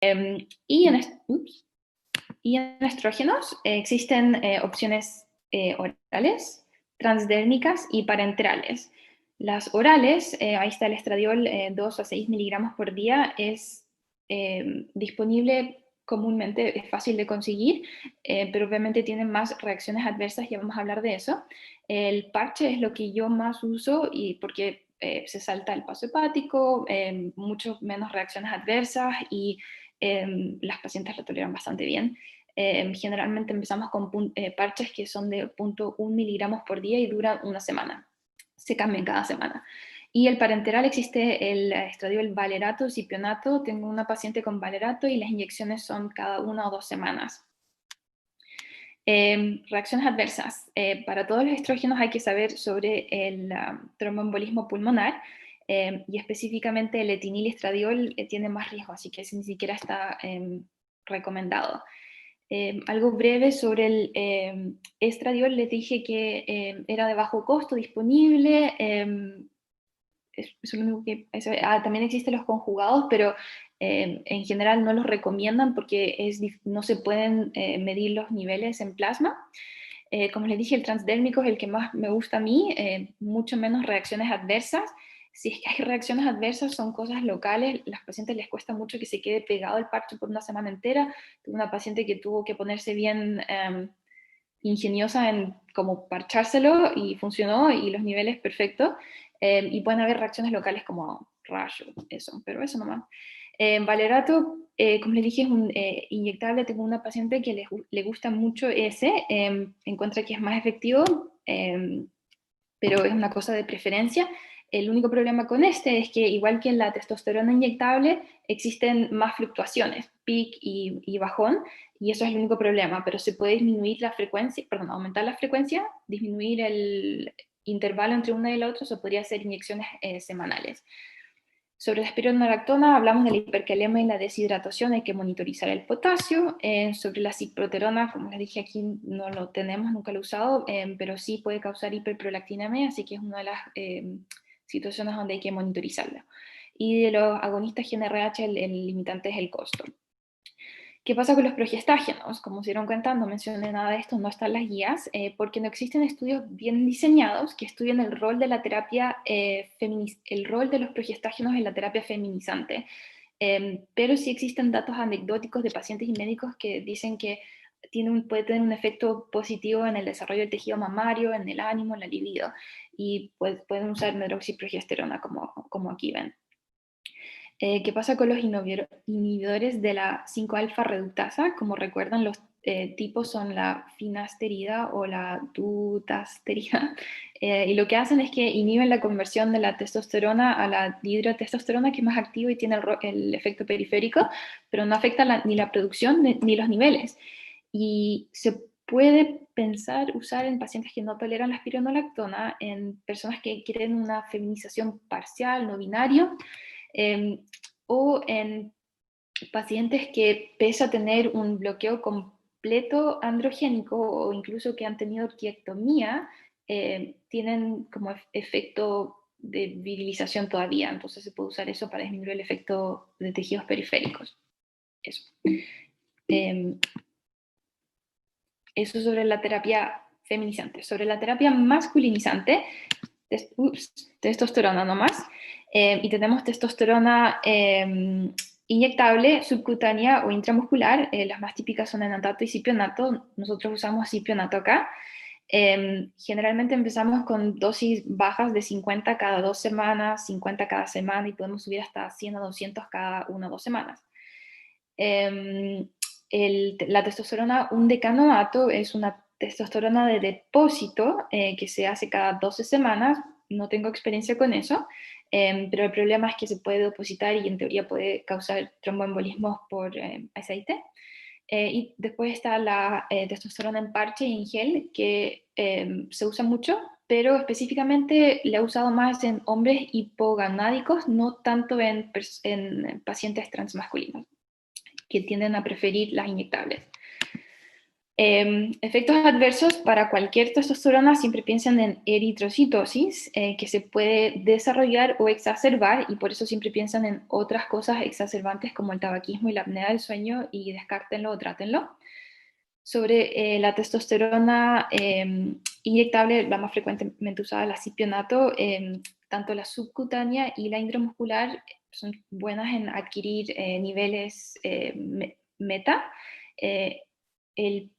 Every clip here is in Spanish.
Y y en estrógenos existen opciones orales, transdérmicas y parenterales. Las orales, ahí está el estradiol 2 a 6 miligramos por día, es disponible comúnmente, es fácil de conseguir, pero obviamente tienen más reacciones adversas, ya vamos a hablar de eso. El parche es lo que yo más uso y porque se salta el paso hepático, mucho menos reacciones adversas y las pacientes lo toleran bastante bien. Generalmente empezamos con parches que son de 0,1 miligramos por día y duran una semana. Se cambian cada semana. Y el parenteral existe el estradiol valerato, cipionato. Tengo una paciente con valerato y las inyecciones son cada 1 o 2 semanas. Reacciones adversas. Para todos los estrógenos hay que saber sobre el tromboembolismo pulmonar y específicamente el etinil-estradiol tiene más riesgo, así que ese ni siquiera está recomendado. Algo breve sobre el estradiol, les dije que era de bajo costo, disponible, eso es lo único que, también existen los conjugados, pero en general no los recomiendan porque no se pueden medir los niveles en plasma. Como les dije, el transdérmico es el que más me gusta a mí, mucho menos reacciones adversas. Si es que hay reacciones adversas, son cosas locales, a las pacientes les cuesta mucho que se quede pegado el parche por una semana entera. Tuve una paciente que tuvo que ponerse bien ingeniosa en cómo parchárselo y funcionó y los niveles perfectos. Y pueden haber reacciones locales como rayo, eso, pero eso nomás. Valerato, como les dije, es un inyectable. Tengo una paciente que le gusta mucho ese, encuentra que es más efectivo, pero es una cosa de preferencia. El único problema con este es que, igual que en la testosterona inyectable, existen más fluctuaciones, pic y bajón, y eso es el único problema, pero se puede disminuir la frecuencia, perdón, aumentar la frecuencia, disminuir el intervalo entre una y la otra, o podría ser inyecciones semanales. Sobre la espironolactona hablamos de la hipercalemia y la deshidratación, hay que monitorizar el potasio. Sobre la ciproterona, como les dije aquí, no lo tenemos, nunca lo he usado, pero sí puede causar hiperprolactinemia, así que es una de las situaciones donde hay que monitorizarla. Y de los agonistas GnRH, el limitante es el costo. ¿Qué pasa con los progestágenos? Como se dieron cuenta, no mencioné nada de esto, no están las guías, porque no existen estudios bien diseñados que estudien el rol de la terapia, el rol de los progestágenos en la terapia feminizante. Pero sí existen datos anecdóticos de pacientes y médicos que dicen que puede tener un efecto positivo en el desarrollo del tejido mamario, en el ánimo, en la libido, y pues, pueden usar medroxiprogesterona como aquí ven. ¿Qué pasa con los inhibidores de la 5-alfa reductasa? Como recuerdan, los tipos son la finasterida o la dutasterida, y lo que hacen es que inhiben la conversión de la testosterona a la dihidrotestosterona, que es más activo y tiene el efecto periférico, pero no afecta ni la producción ni los niveles. Y se puede pensar usar en pacientes que no toleran la espironolactona, en personas que quieren una feminización parcial, no binario, o en pacientes que, pese a tener un bloqueo completo androgénico o incluso que han tenido orquiectomía, tienen como efecto de virilización todavía. Entonces se puede usar eso para disminuir el efecto de tejidos periféricos. Eso. Eso sobre la terapia feminizante. Sobre la terapia masculinizante, testosterona nomás, y tenemos testosterona inyectable, subcutánea o intramuscular. Las más típicas son enantato y cipionato. Nosotros usamos cipionato acá. Generalmente empezamos con dosis bajas de 50 cada 2 semanas, 50 cada semana, y podemos subir hasta 100 a 200 cada 1 o 2 semanas. La testosterona, un decanoato, es una testosterona de depósito que se hace cada 12 semanas. No tengo experiencia con eso, pero el problema es que se puede depositar y en teoría puede causar tromboembolismos por aceite. Y después está la testosterona en parche y en gel, que se usa mucho, pero específicamente la he usado más en hombres hipogonádicos, no tanto en pacientes transmasculinos, que tienden a preferir las inyectables. Efectos adversos para cualquier testosterona, siempre piensan en eritrocitosis, que se puede desarrollar o exacerbar, y por eso siempre piensan en otras cosas exacerbantes como el tabaquismo y la apnea del sueño, y descártenlo o trátenlo. Sobre la testosterona inyectable, la más frecuentemente usada, la cipionato, tanto la subcutánea y la intramuscular son buenas en adquirir niveles meta. Eh, el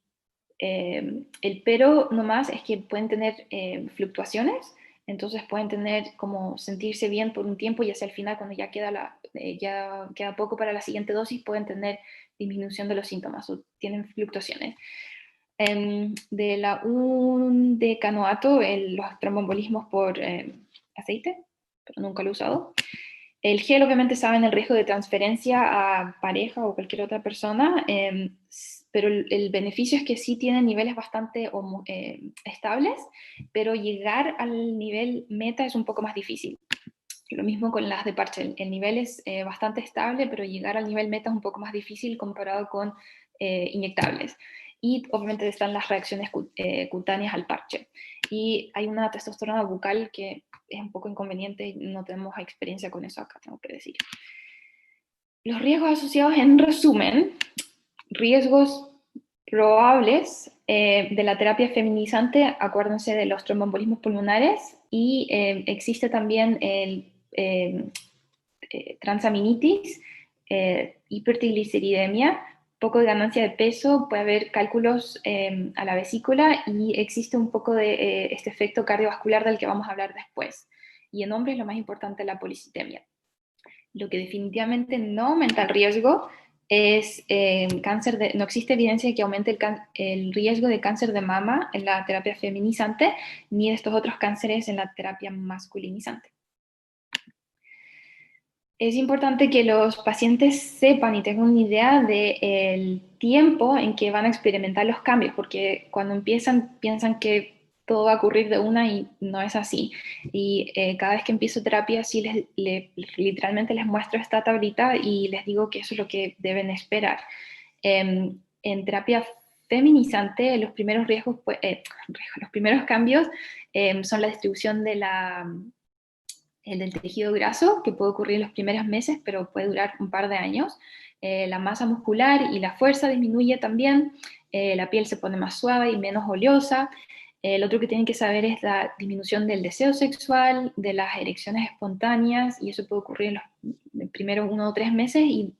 el pero nomás es que pueden tener fluctuaciones, entonces pueden tener como sentirse bien por un tiempo y hacia el final, cuando ya queda poco para la siguiente dosis, pueden tener disminución de los síntomas o tienen fluctuaciones. De la un decanoato, los tromboembolismos por aceite, pero nunca lo he usado. El gel obviamente saben el riesgo de transferencia a pareja o cualquier otra persona, pero el beneficio es que sí tienen niveles bastante estables, pero llegar al nivel meta es un poco más difícil. Lo mismo con las de parche, el nivel es bastante estable, pero llegar al nivel meta es un poco más difícil comparado con inyectables. Y obviamente están las reacciones cutáneas al parche. Y hay una testosterona bucal que es un poco inconveniente y no tenemos experiencia con eso acá, tengo que decir. Los riesgos asociados, en resumen, riesgos probables de la terapia feminizante, acuérdense de los tromboembolismos pulmonares, y existe también el transaminitis, hipertrigliceridemia, poco de ganancia de peso, puede haber cálculos a la vesícula, y existe un poco de este efecto cardiovascular del que vamos a hablar después. Y en hombres lo más importante, la policitemia. Lo que definitivamente no aumenta el riesgo es no existe evidencia de que aumente el riesgo de cáncer de mama en la terapia feminizante, ni de estos otros cánceres en la terapia masculinizante. Es importante que los pacientes sepan y tengan una idea del tiempo en que van a experimentar los cambios, porque cuando empiezan piensan que todo va a ocurrir de una y no es así. Y cada vez que empiezo terapia, sí literalmente les muestro esta tablita y les digo que eso es lo que deben esperar. En terapia feminizante, los primeros los primeros cambios son la distribución de el del tejido graso, que puede ocurrir en los primeros meses, pero puede durar un par de años. La masa muscular y la fuerza disminuye también, la piel se pone más suave y menos oleosa. Lo otro que tienen que saber es la disminución del deseo sexual, de las erecciones espontáneas, y eso puede ocurrir en los primeros 1 o 3 meses, y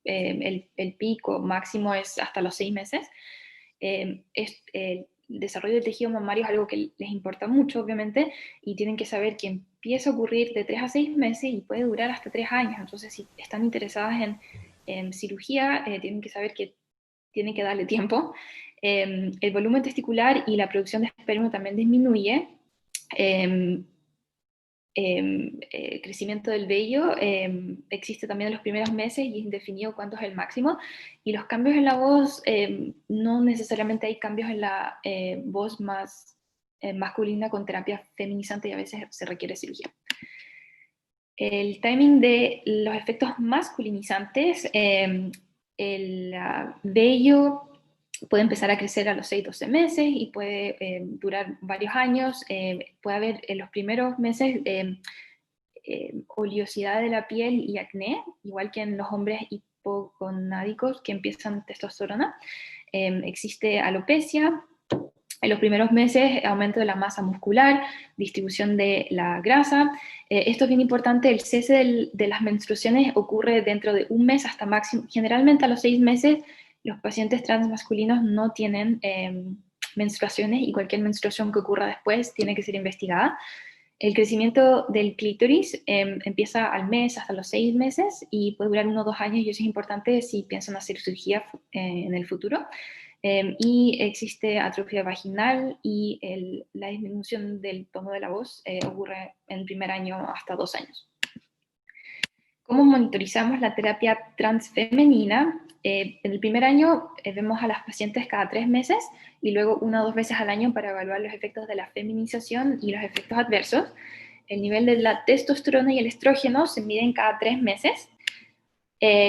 el pico máximo es hasta los 6 meses. El desarrollo del tejido mamario es algo que les importa mucho, obviamente, y tienen que saber que empieza a ocurrir de 3 a 6 meses y puede durar hasta 3 años. Entonces, si están interesadas en cirugía, tienen que saber que tienen que darle tiempo. El volumen testicular y la producción de esperma también disminuye. Crecimiento del vello existe también en los primeros meses y es indefinido cuánto es el máximo. Y los cambios en la voz, no necesariamente hay cambios en la voz más masculina con terapia feminizante, y a veces se requiere cirugía. El timing de los efectos masculinizantes, el vello puede empezar a crecer a los 6-12 meses y puede durar varios años. Puede haber en los primeros meses oleosidad de la piel y acné, igual que en los hombres hipogonádicos que empiezan testosterona. Existe alopecia. En los primeros meses, aumento de la masa muscular, distribución de la grasa. Esto es bien importante, el cese de las menstruaciones ocurre dentro de un mes hasta máximo. Generalmente a los 6 meses los pacientes transmasculinos no tienen menstruaciones, y cualquier menstruación que ocurra después tiene que ser investigada. El crecimiento del clítoris empieza al mes hasta los 6 meses y puede durar 1 o 2 años, y eso es importante si piensan hacer cirugía en el futuro. Y existe atrofia vaginal, y la disminución del tono de la voz ocurre en el primer año hasta 2 años. ¿Cómo monitorizamos la terapia transfemenina? En el primer año vemos a las pacientes cada 3 meses y luego 1 o 2 veces al año para evaluar los efectos de la feminización y los efectos adversos. El nivel de la testosterona y el estrógeno se miden cada 3 meses.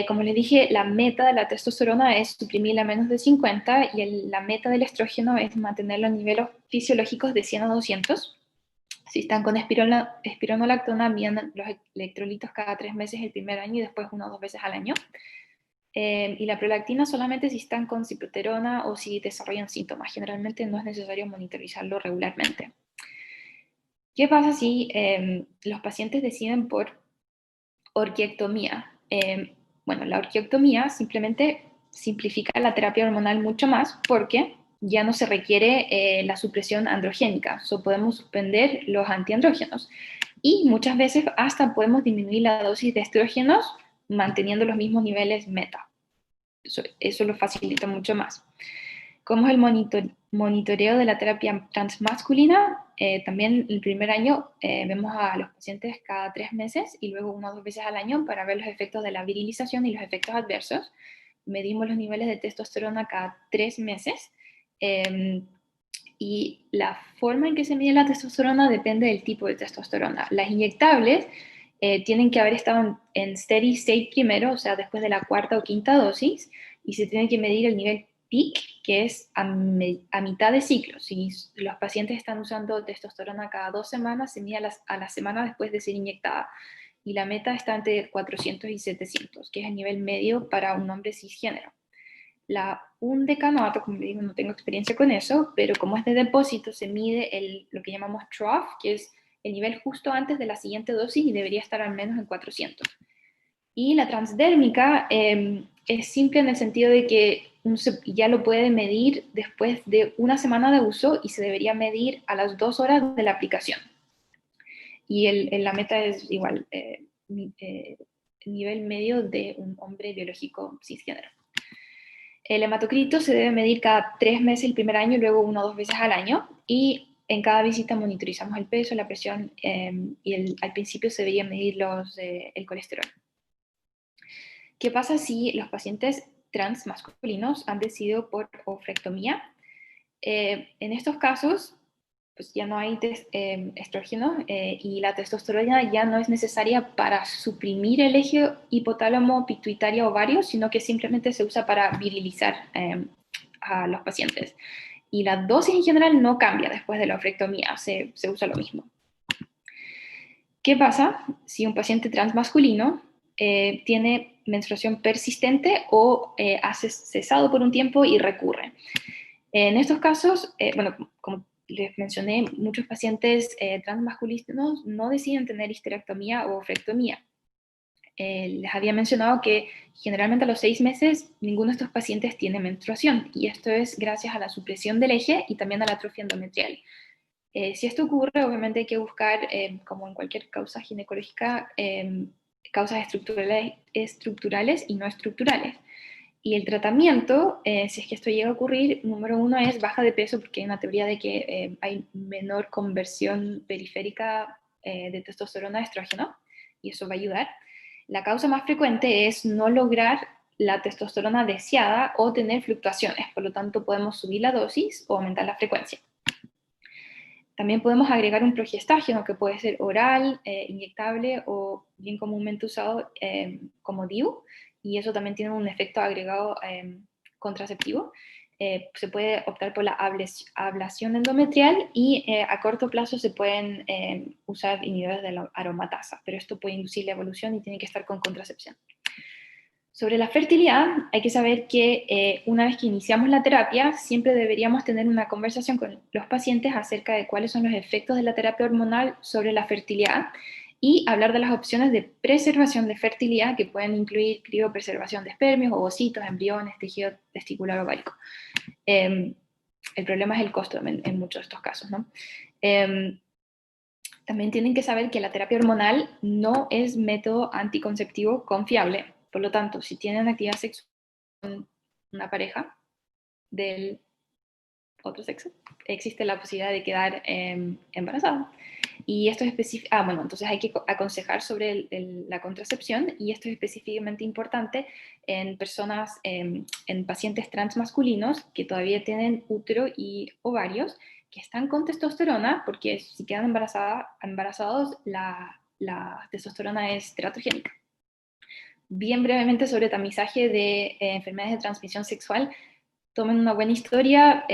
Como les dije, la meta de la testosterona es suprimirla a menos de 50 y la meta del estrógeno es mantener los niveles fisiológicos de 100 a 200. Si están con espironolactona, miden los electrolitos cada 3 meses el primer año y después 1 o 2 veces al año. Y la prolactina solamente si están con cipioterona o si desarrollan síntomas. Generalmente no es necesario monitorizarlo regularmente. ¿Qué pasa si los pacientes deciden por orquiectomía? Bueno, la orquiectomía simplemente simplifica la terapia hormonal mucho más porque ya no se requiere la supresión androgénica, podemos suspender los antiandrógenos y muchas veces hasta podemos disminuir la dosis de estrógenos manteniendo los mismos niveles meta. Eso lo facilita mucho más. ¿Cómo es el monitoreo de la terapia transmasculina? También el primer año vemos a los pacientes cada 3 meses y luego 1 o 2 veces al año para ver los efectos de la virilización y los efectos adversos. Medimos los niveles de testosterona cada 3 meses. Y la forma en que se mide la testosterona depende del tipo de testosterona. Las inyectables tienen que haber estado en steady state primero, o sea, después de la cuarta o quinta dosis, y se tiene que medir el nivel peak, que es a mitad de ciclo. Si los pacientes están usando testosterona cada 2 semanas, se mide a la semana después de ser inyectada. Y la meta está entre 400 y 700, que es el nivel medio para un hombre cisgénero. Un decanoato, como le digo, no tengo experiencia con eso, pero como es de depósito, se mide lo que llamamos trough, que es el nivel justo antes de la siguiente dosis y debería estar al menos en 400. Y la transdérmica es simple en el sentido de que ya lo puede medir después de 1 semana de uso y se debería medir a las 2 horas de la aplicación. Y la meta es igual, nivel medio de un hombre biológico cisgénero. El hematocrito se debe medir cada 3 meses el primer año y luego 1 o 2 veces al año. Y en cada visita monitorizamos el peso, la presión y al principio se debería medir el colesterol. ¿Qué pasa si los pacientes trans masculinos han decidido por ofrectomía? En estos casos, pues ya no hay estrógeno y la testosterona ya no es necesaria para suprimir el eje hipotálamo, pituitaria, ovario, sino que simplemente se usa para virilizar a los pacientes. Y la dosis en general no cambia después de la ofrectomía, se usa lo mismo. ¿Qué pasa si un paciente transmasculino tiene menstruación persistente o ha cesado por un tiempo y recurre? En estos casos, bueno, como les mencioné, muchos pacientes transmasculinos no deciden tener histerectomía o ofrectomía. Les había mencionado que generalmente a los 6 meses ninguno de estos pacientes tiene menstruación y esto es gracias a la supresión del eje y también a la atrofia endometrial. Si esto ocurre, obviamente hay que buscar, como en cualquier causa ginecológica, causas estructurales y no estructurales. Y el tratamiento, si es que esto llega a ocurrir, número 1 es baja de peso, porque hay una teoría de que hay menor conversión periférica de testosterona a estrógeno, y eso va a ayudar. La causa más frecuente es no lograr la testosterona deseada o tener fluctuaciones, por lo tanto podemos subir la dosis o aumentar la frecuencia. También podemos agregar un progestágeno que puede ser oral, inyectable o bien comúnmente usado como DIU, y eso también tiene un efecto agregado contraceptivo. Se puede optar por la ablación endometrial y a corto plazo se pueden usar inhibidores de la aromatasa, pero esto puede inducir la evolución y tiene que estar con contracepción. Sobre la fertilidad, hay que saber que una vez que iniciamos la terapia, siempre deberíamos tener una conversación con los pacientes acerca de cuáles son los efectos de la terapia hormonal sobre la fertilidad y hablar de las opciones de preservación de fertilidad que pueden incluir criopreservación de espermios, ovocitos, embriones, tejido testicular ovárico. El problema es el costo en muchos de estos casos, ¿no? También tienen que saber que la terapia hormonal no es método anticonceptivo confiable. Por lo tanto, si tienen actividad sexual con una pareja del otro sexo, existe la posibilidad de quedar embarazada. Y esto es específico. Bueno, entonces hay que aconsejar sobre la contracepción, y esto es específicamente importante en personas, en pacientes transmasculinos que todavía tienen útero y ovarios, que están con testosterona, porque si quedan embarazados, la testosterona es teratogénica. bien brevemente sobre tamizaje de enfermedades de transmisión sexual. Tomen una buena historia,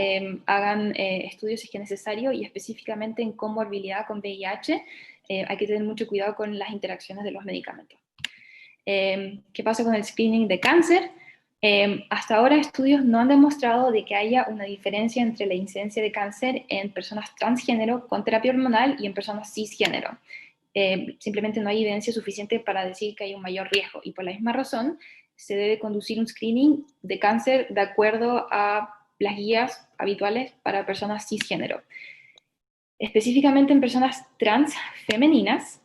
hagan estudios si es que es necesario, y específicamente en comorbilidad con VIH, hay que tener mucho cuidado con las interacciones de los medicamentos. ¿Qué pasa con el screening de cáncer? Hasta ahora estudios no han demostrado de que haya una diferencia entre la incidencia de cáncer en personas transgénero con terapia hormonal y en personas cisgénero. Simplemente no hay evidencia suficiente para decir que hay un mayor riesgo, y por la misma razón se debe conducir un screening de cáncer de acuerdo a las guías habituales para personas cisgénero. Específicamente en personas trans femeninas,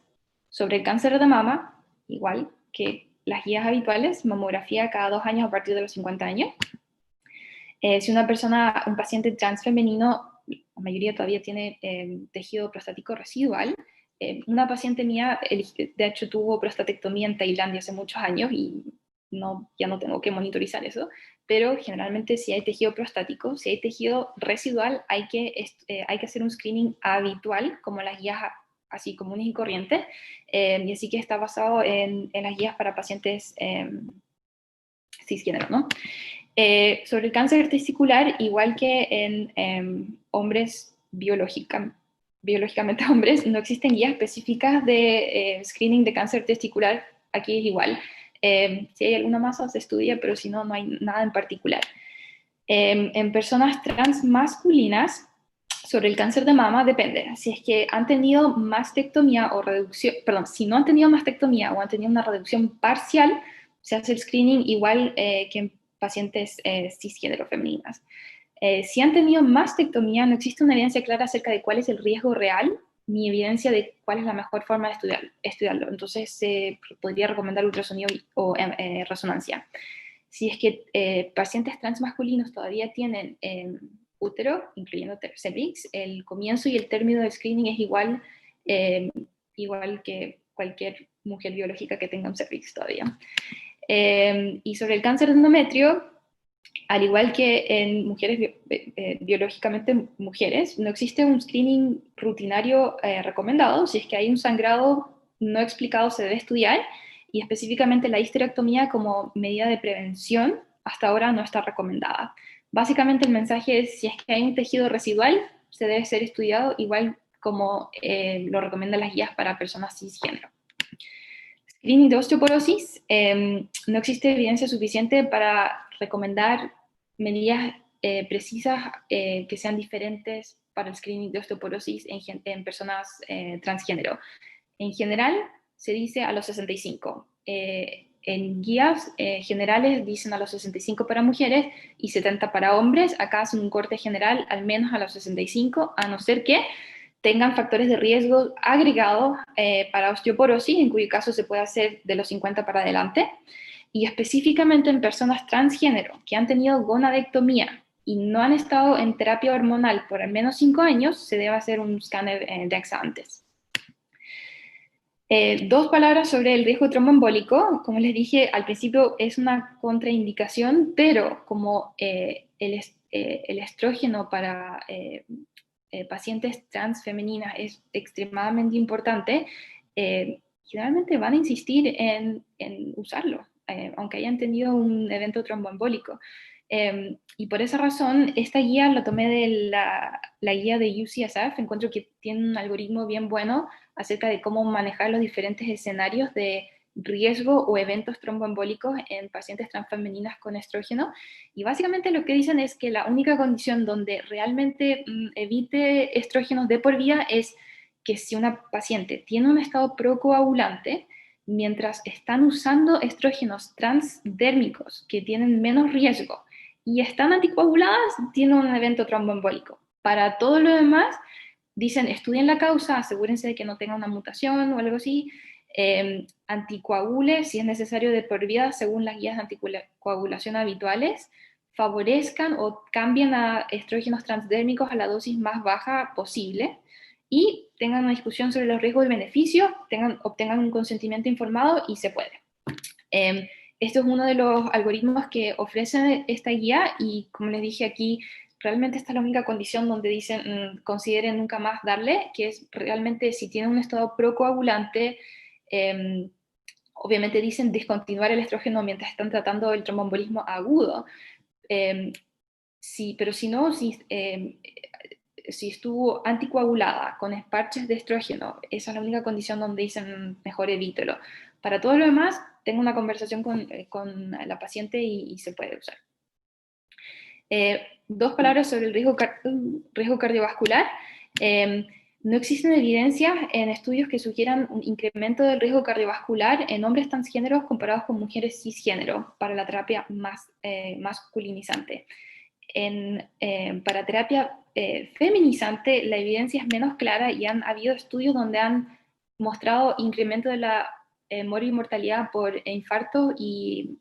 sobre el cáncer de mama, igual que las guías habituales, mamografía cada 2 años a partir de los 50 años. Si una persona, un paciente trans femenino, la mayoría todavía tiene tejido prostático residual. Una paciente mía, de hecho, tuvo prostatectomía en Tailandia hace muchos años y ya no tengo que monitorizar eso, pero generalmente si hay tejido prostático, si hay tejido residual, hay que hacer un screening habitual, como las guías así comunes y corrientes, y así que está basado en las guías para pacientes cisgénero, ¿no? Sobre el cáncer testicular, igual que en hombres biológicamente hombres, no existen guías específicas de screening de cáncer testicular. Aquí es igual. Si hay alguna masa se estudia, pero si no, no hay nada en particular. En personas trans masculinas, sobre el cáncer de mama depende. Si es que han tenido mastectomía o reducción, perdón, si no han tenido mastectomía o han tenido una reducción parcial, se hace el screening igual que en pacientes cisgénero femeninas. Si han tenido mastectomía, no existe una evidencia clara acerca de cuál es el riesgo real, ni evidencia de cuál es la mejor forma de estudiarlo. Entonces, se podría recomendar ultrasonido o resonancia. Si es que pacientes transmasculinos todavía tienen útero, incluyendo cervix, el comienzo y el término del screening es igual que cualquier mujer biológica que tenga un cervix todavía. Y sobre el cáncer de endometrio, al igual que en mujeres biológicamente mujeres, no existe un screening rutinario recomendado. Si es que hay un sangrado no explicado, se debe estudiar, y específicamente la histerectomía como medida de prevención hasta ahora no está recomendada. Básicamente el mensaje es, si es que hay un tejido residual, se debe ser estudiado igual como lo recomiendan las guías para personas cisgénero. Screening de osteoporosis, no existe evidencia suficiente para recomendar medidas precisas que sean diferentes para el screening de osteoporosis en personas transgénero. En general, se dice a los 65. En guías generales dicen a los 65 para mujeres y 70 para hombres. Acá hacen un corte general al menos a los 65, a no ser que tengan factores de riesgo agregados para osteoporosis, en cuyo caso se puede hacer de los 50 para adelante. Y específicamente en personas transgénero que han tenido gonadectomía y no han estado en terapia hormonal por al menos 5 años, se debe hacer un escáner DEXA antes. 2 palabras sobre el riesgo tromboembólico. Como les dije al principio, es una contraindicación, pero como el estrógeno para pacientes trans femeninas es extremadamente importante, generalmente van a insistir en usarlo, aunque hayan tenido un evento tromboembólico. Y por esa razón, esta guía la tomé de la guía de UCSF. Encuentro que tiene un algoritmo bien bueno acerca de cómo manejar los diferentes escenarios de riesgo o eventos tromboembólicos en pacientes transfemeninas con estrógeno. Y básicamente lo que dicen es que la única condición donde realmente evite estrógenos de por vida es que si una paciente tiene un estado procoagulante, mientras están usando estrógenos transdérmicos que tienen menos riesgo y están anticoaguladas, tienen un evento tromboembólico. Para todo lo demás, dicen, estudien la causa, asegúrense de que no tenga una mutación o algo así, anticoagule si es necesario de por vida según las guías de anticoagulación habituales, favorezcan o cambien a estrógenos transdérmicos a la dosis más baja posible, y tengan una discusión sobre los riesgos y beneficios, obtengan un consentimiento informado y se puede. Esto es uno de los algoritmos que ofrece esta guía, y como les dije aquí, realmente esta es la única condición donde dicen consideren nunca más darle, que es realmente si tiene un estado procoagulante obviamente dicen discontinuar el estrógeno mientras están tratando el tromboembolismo agudo. Sí, pero si no, si estuvo anticoagulada con parches de estrógeno, esa es la única condición donde dicen mejor evítelo. Para todo lo demás, tengo una conversación con la paciente y se puede usar. Dos palabras sobre el riesgo cardiovascular. No existen evidencias en estudios que sugieran un incremento del riesgo cardiovascular en hombres transgéneros comparados con mujeres cisgénero para la terapia más masculinizante. Para terapia feminizante, la evidencia es menos clara y han habido estudios donde han mostrado incremento de la mortalidad por infartos y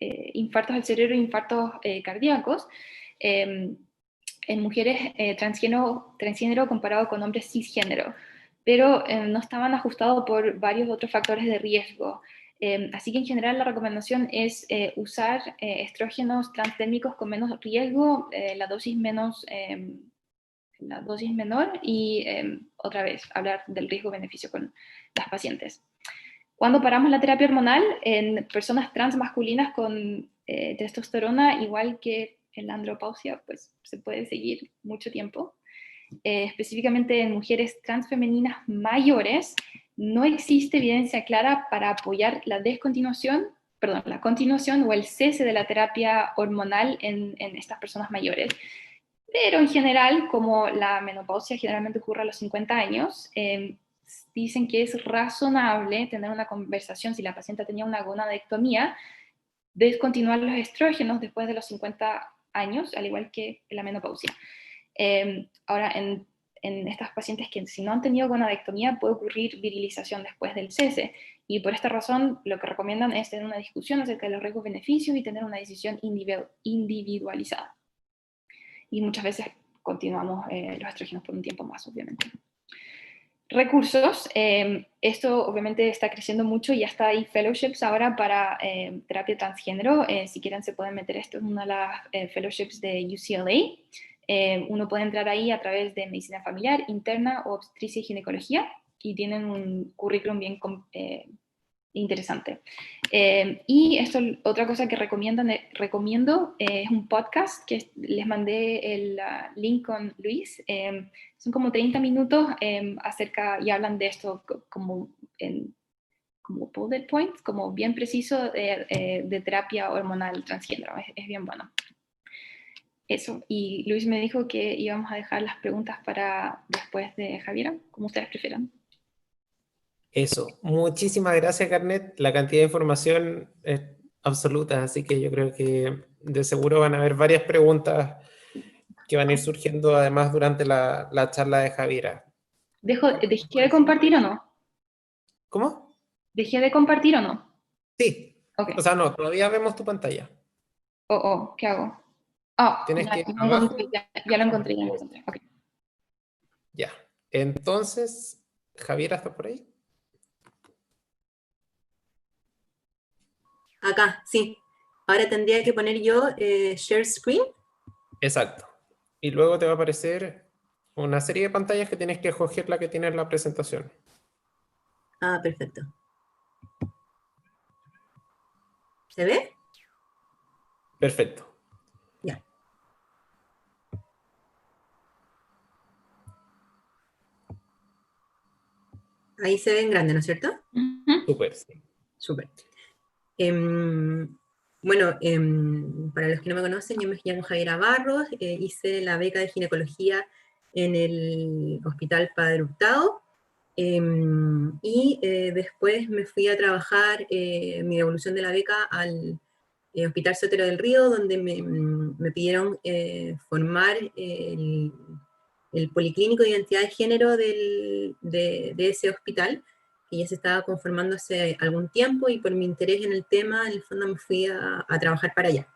infartos al cerebro e infartos cardíacos en mujeres transgénero comparado con hombres cisgénero, pero no estaban ajustados por varios otros factores de riesgo. Así que en general la recomendación es usar estrógenos transdérmicos con menos riesgo, la dosis menor y otra vez hablar del riesgo-beneficio con las pacientes. Cuando paramos la terapia hormonal en personas trans masculinas con testosterona, igual que en la andropausia, pues se puede seguir mucho tiempo. Específicamente en mujeres trans femeninas mayores, no existe evidencia clara para apoyar la continuación o el cese de la terapia hormonal en estas personas mayores. Pero en general, como la menopausia generalmente ocurre a los 50 años, dicen que es razonable tener una conversación si la paciente tenía una gonadectomía, descontinuar los estrógenos después de los 50 años, al igual que en la menopausia. Ahora, en estas pacientes que si no han tenido gonadectomía puede ocurrir virilización después del cese, y por esta razón lo que recomiendan es tener una discusión acerca de los riesgos-beneficios y tener una decisión individualizada. Y muchas veces continuamos los estrógenos por un tiempo más, obviamente. Recursos, esto obviamente está creciendo mucho y ya está hay fellowships ahora para terapia transgénero. Si quieren se pueden meter esto en una de las fellowships de UCLA. Uno puede entrar ahí a través de medicina familiar, interna, obstetricia y ginecología, y tienen un currículum bien interesante. Y esto, otra cosa que recomiendo es un podcast que les mandé el link con Luis. Son como 30 minutos y hablan de esto como bullet points, como bien preciso de terapia hormonal transgénero. Es bien bueno. Eso, y Luis me dijo que íbamos a dejar las preguntas para después de Javiera, como ustedes prefieran. Eso, muchísimas gracias, Garnet. La cantidad de información es absoluta, así que yo creo que de seguro van a haber varias preguntas que van a ir surgiendo además durante la charla de Javiera. ¿Dejé de compartir o no? ¿Cómo? ¿Dejé de compartir o no? Sí. Okay. O sea, no, todavía vemos tu pantalla. ¿Qué hago? Ah, Tienes que ir ya abajo. ya lo encontré. Okay. Ya. Entonces, ¿Javiera está por ahí? Acá, sí. Ahora tendría que poner yo share screen. Exacto. Y luego te va a aparecer una serie de pantallas que tienes que escoger la que tiene en la presentación. Ah, perfecto. ¿Se ve? Perfecto. Ya. Ahí se ve en grande, ¿no es cierto? Súper, sí. Súper. Bueno, para los que no me conocen, yo me llamo Javiera Barros, hice la beca de ginecología en el Hospital Padre Hurtado, y después me fui a trabajar mi devolución de la beca al Hospital Sotero del Río, donde me pidieron formar el policlínico de identidad de género de ese hospital, que ya se estaba conformando hace algún tiempo, y por mi interés en el tema, en el fondo me fui a trabajar para allá.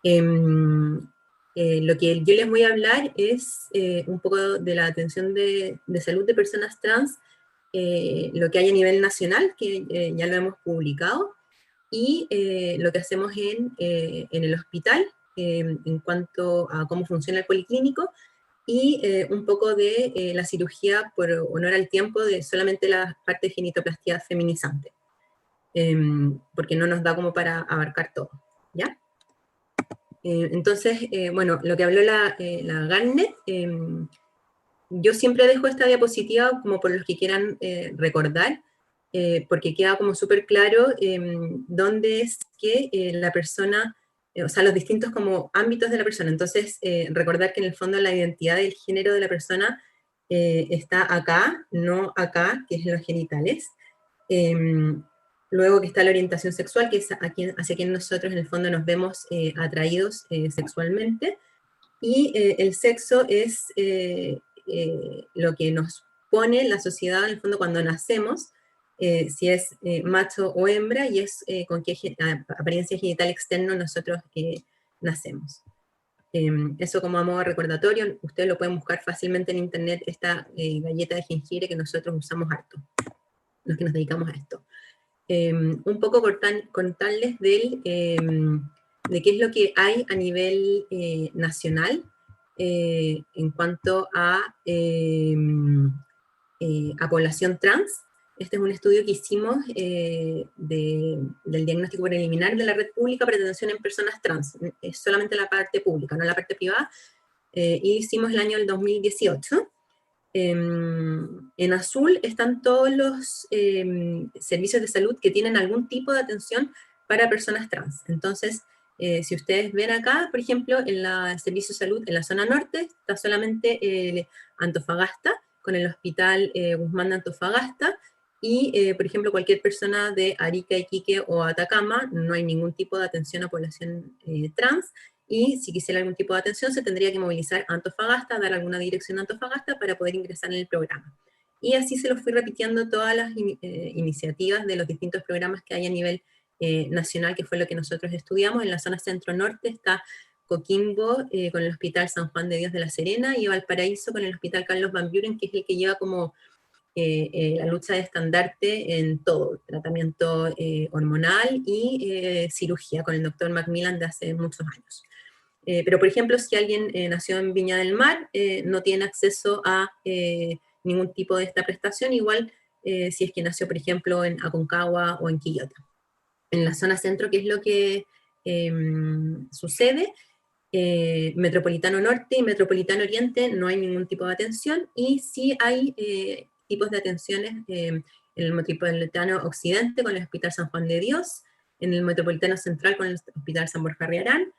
Lo que yo les voy a hablar es un poco de la atención de salud de personas trans, lo que hay a nivel nacional, que ya lo hemos publicado, y lo que hacemos en el hospital en cuanto a cómo funciona el policlínico, y un poco de la cirugía por honor al tiempo de solamente la parte de genitoplastia feminizante. porque no nos da como para abarcar todo, ¿ya? Entonces, bueno, lo que habló la Garnet, yo siempre dejo esta diapositiva como por los que quieran recordar, porque queda como súper claro dónde es que la persona, o sea, los distintos como ámbitos de la persona. Entonces, recordar que en el fondo la identidad del género de la persona está acá, no acá, que es en los genitales. Luego que está la orientación sexual, que es hacia quien nosotros en el fondo nos vemos atraídos sexualmente. Y el sexo es lo que nos pone la sociedad en el fondo cuando nacemos, si es macho o hembra, y es con qué apariencia genital externo nosotros nacemos. Eso como a modo recordatorio, ustedes lo pueden buscar fácilmente en internet, esta galleta de jengibre que nosotros usamos harto, los que nos dedicamos a esto. Un poco contarles de qué es lo que hay a nivel nacional en cuanto a población trans. Este es un estudio que hicimos del diagnóstico preliminar de la red pública para atención en personas trans. Es solamente la parte pública, no la parte privada. Y hicimos el año del 2018. En azul están todos los servicios de salud que tienen algún tipo de atención para personas trans. Entonces, si ustedes ven acá, por ejemplo, en el servicio de salud en la zona norte, está solamente Antofagasta, con el hospital Guzmán de Antofagasta, y, por ejemplo, cualquier persona de Arica, Iquique o Atacama, no hay ningún tipo de atención a población trans, y si quisiera algún tipo de atención se tendría que movilizar a Antofagasta, dar alguna dirección a Antofagasta para poder ingresar en el programa. Y así se lo fui repitiendo todas las iniciativas de los distintos programas que hay a nivel nacional, que fue lo que nosotros estudiamos. En la zona centro-norte está Coquimbo con el Hospital San Juan de Dios de la Serena, y Valparaíso con el Hospital Carlos Van Buren, que es el que lleva como la lucha de estandarte en todo, tratamiento hormonal y cirugía, con el doctor Macmillan de hace muchos años. Pero, por ejemplo, si alguien nació en Viña del Mar, no tiene acceso a ningún tipo de esta prestación, igual si es que nació, por ejemplo, en Aconcagua o en Quillota. En la zona centro, ¿qué es lo que sucede? Metropolitano Norte y Metropolitano Oriente no hay ningún tipo de atención, y sí hay tipos de atenciones en el Metropolitano Occidente con el Hospital San Juan de Dios, en el Metropolitano Central con el Hospital San Borja Riarán,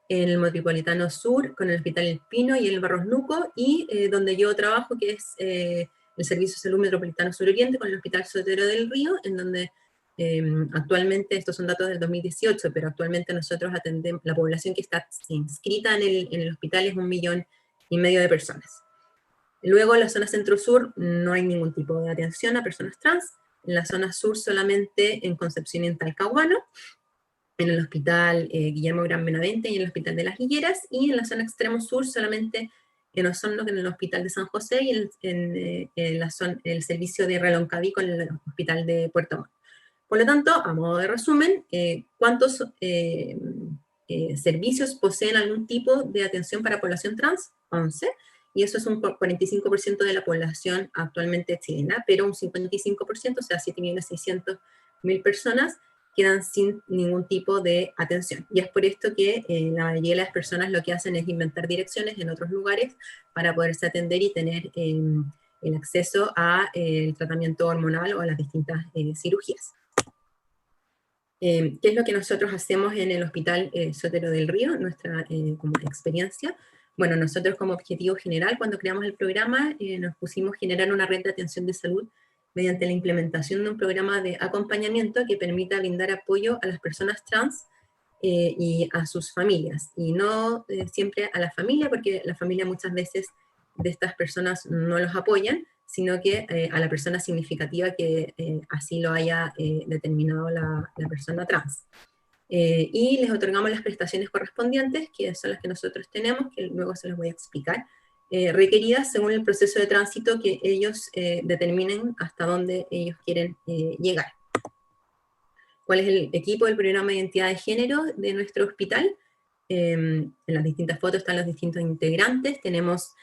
en el Metropolitano Sur con el Hospital El Pino y el Barros Luco, y donde yo trabajo, que es el Servicio de Salud Metropolitano Sur Oriente con el Hospital Sotero del Río, en donde actualmente, estos son datos del 2018, pero actualmente nosotros atendemos, la población que está inscrita en el hospital es 1,5 millones de personas. Luego en la zona centro-sur no hay ningún tipo de atención a personas trans, en la zona sur solamente en Concepción y en Talcahuano, en el hospital Guillermo Gran Benavente y en el hospital de Las Higueras, y en la zona extremo sur solamente en Osorno, en el hospital de San José, y en el servicio de Reloncaví con el hospital de Puerto Montt. Por lo tanto, a modo de resumen, ¿cuántos servicios poseen algún tipo de atención para población trans? 11, y eso es un 45% de la población actualmente chilena, pero un 55%, o sea, 7.600.000 personas, quedan sin ningún tipo de atención. Y es por esto que la mayoría de las personas lo que hacen es inventar direcciones en otros lugares para poderse atender y tener el acceso al tratamiento hormonal o a las distintas cirugías. ¿Qué es lo que nosotros hacemos en el Hospital Sotero del Río, nuestra como experiencia? Bueno, nosotros como objetivo general, cuando creamos el programa, nos pusimos a generar una red de atención de salud mediante la implementación de un programa de acompañamiento que permita brindar apoyo a las personas trans y a sus familias, y no siempre a la familia, porque la familia muchas veces de estas personas no los apoyan, sino que a la persona significativa que así lo haya determinado la persona trans. Y les otorgamos las prestaciones correspondientes, que son las que nosotros tenemos, que luego se los voy a explicar, requeridas según el proceso de tránsito que ellos determinen hasta dónde ellos quieren llegar. ¿Cuál es el equipo del programa de identidad de género de nuestro hospital? En las distintas fotos están los distintos integrantes. Tenemos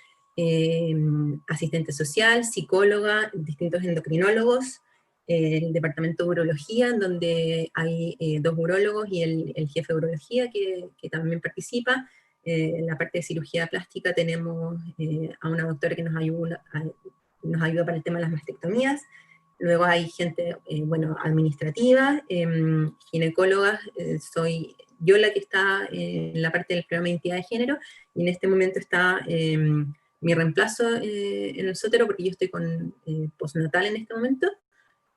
asistente social, psicóloga, distintos endocrinólogos, el departamento de urología, en donde hay 2 urólogos y el jefe de urología que también participa. En la parte de cirugía plástica tenemos a una doctora que nos ayuda para el tema de las mastectomías. Luego hay gente, bueno, administrativa, ginecólogas, soy yo la que está en la parte del programa de identidad de género, y en este momento está mi reemplazo en el Sotero, porque yo estoy con postnatal en este momento.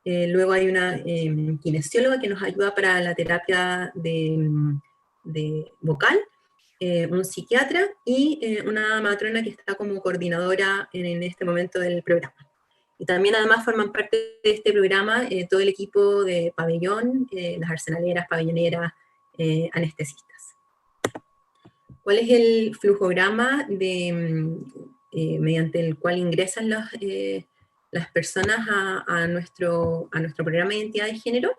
Luego hay una kinesióloga que nos ayuda para la terapia de vocal, un psiquiatra y una matrona que está como coordinadora en este momento del programa. Y también además forman parte de este programa todo el equipo de pabellón, las arsenaleras, pabelloneras, anestesistas. ¿Cuál es el flujograma mediante el cual ingresan las personas a nuestro programa de identidad de género?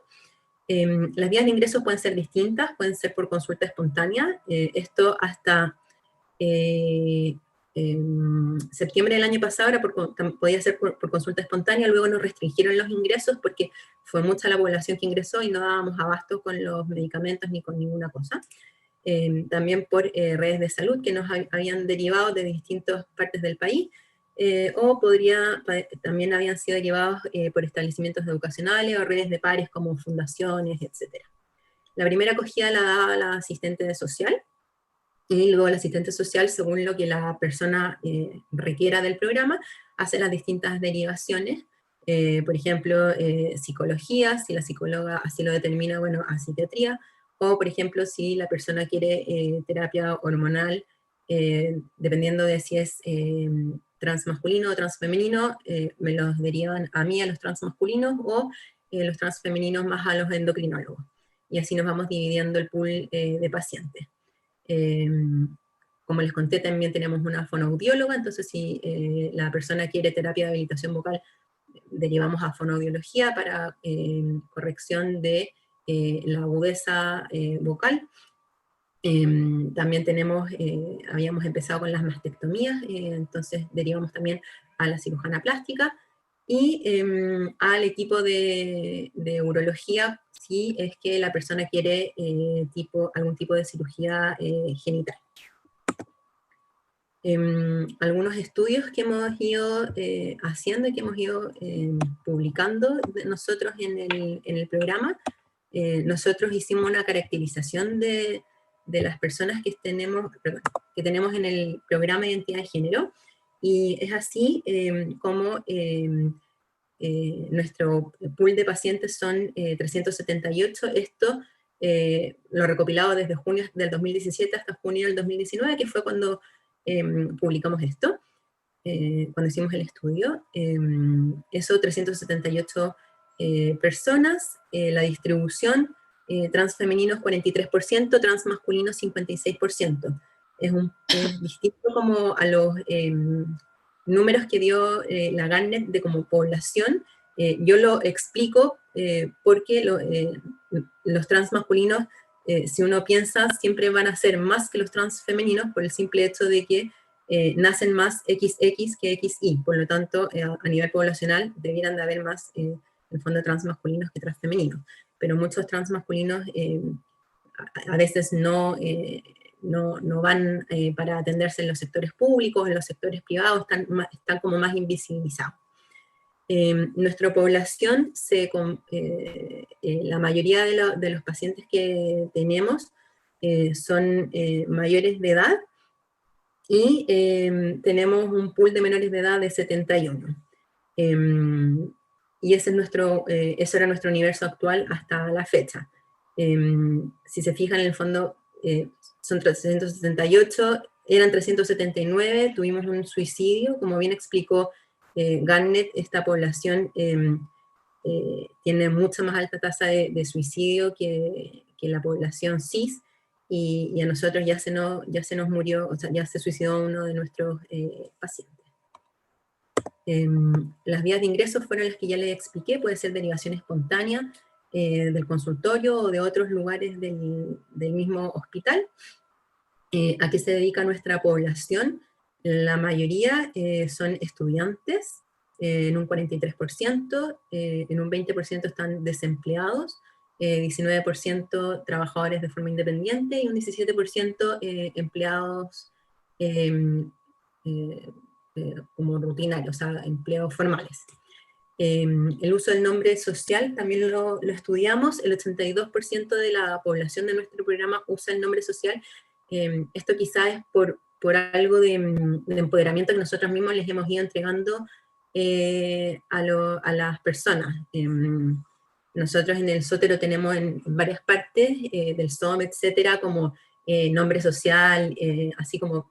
Las vías de ingreso pueden ser distintas, pueden ser por consulta espontánea, esto hasta septiembre del año pasado podía ser por consulta espontánea, luego nos restringieron los ingresos porque fue mucha la población que ingresó y no dábamos abasto con los medicamentos ni con ninguna cosa. También por redes de salud que nos habían derivado de distintas partes del país, o también habían sido derivados por establecimientos educacionales o redes de pares como fundaciones, etc. La primera acogida la daba la asistente social, y luego el asistente social, según lo que la persona requiera del programa, hace las distintas derivaciones. Por ejemplo, psicología, si la psicóloga así lo determina, bueno, a psiquiatría, o por ejemplo, si la persona quiere terapia hormonal, dependiendo de si es transmasculino o transfemenino, me los derivan a mí, a los transmasculinos, o los transfemeninos más a los endocrinólogos. Y así nos vamos dividiendo el pool de pacientes. Como les conté, también tenemos una fonoaudióloga, entonces si la persona quiere terapia de habilitación vocal, derivamos a fonoaudiología para corrección de la agudeza vocal. También habíamos empezado con las mastectomías, entonces derivamos también a la cirujana plástica y al equipo de urología, si es que la persona quiere algún tipo de cirugía genital. Algunos estudios que hemos ido haciendo y que hemos ido publicando nosotros en el programa. Nosotros hicimos una caracterización de las personas que tenemos en el programa de identidad de género, y es así como nuestro pool de pacientes son 378, esto lo recopilado desde junio del 2017 hasta junio del 2019, que fue cuando publicamos esto, cuando hicimos el estudio. Eso, 378 personas, la distribución, transfemeninos 43%, transmasculinos 56%. Es distinto como a los números que dio la Garnet de como población. Yo lo explico porque los transmasculinos, si uno piensa, siempre van a ser más que los transfemeninos por el simple hecho de que nacen más XX que XY, por lo tanto, a nivel poblacional debieran de haber más, en el fondo, transmasculinos que transfemeninos, pero muchos transmasculinos a veces no van para atenderse en los sectores públicos, en los sectores privados, están como más invisibilizados. Nuestra población, la mayoría de los pacientes que tenemos son mayores de edad, y tenemos un pool de menores de edad de 71. Y ese era nuestro universo actual hasta la fecha. Si se fijan, en el fondo son 368, eran 379, tuvimos un suicidio, como bien explicó Garnet. Esta población tiene mucha más alta tasa de suicidio que la población cis, y a nosotros ya se nos murió, o sea, ya se suicidó uno de nuestros pacientes. Las vías de ingreso fueron las que ya les expliqué, puede ser derivación espontánea del consultorio o de otros lugares del mismo hospital. ¿A qué se dedica nuestra población? La mayoría son estudiantes, en un 43%, en un 20% están desempleados, 19% trabajadores de forma independiente y un 17% empleados como rutinarios, o sea, empleos formales. El uso del nombre social también lo estudiamos. El 82% de la población de nuestro programa usa el nombre social. Esto quizás es por algo de empoderamiento que nosotros mismos les hemos ido entregando a las personas. Nosotros en el Sótero tenemos en varias partes del SOM, etcétera, como nombre social, así como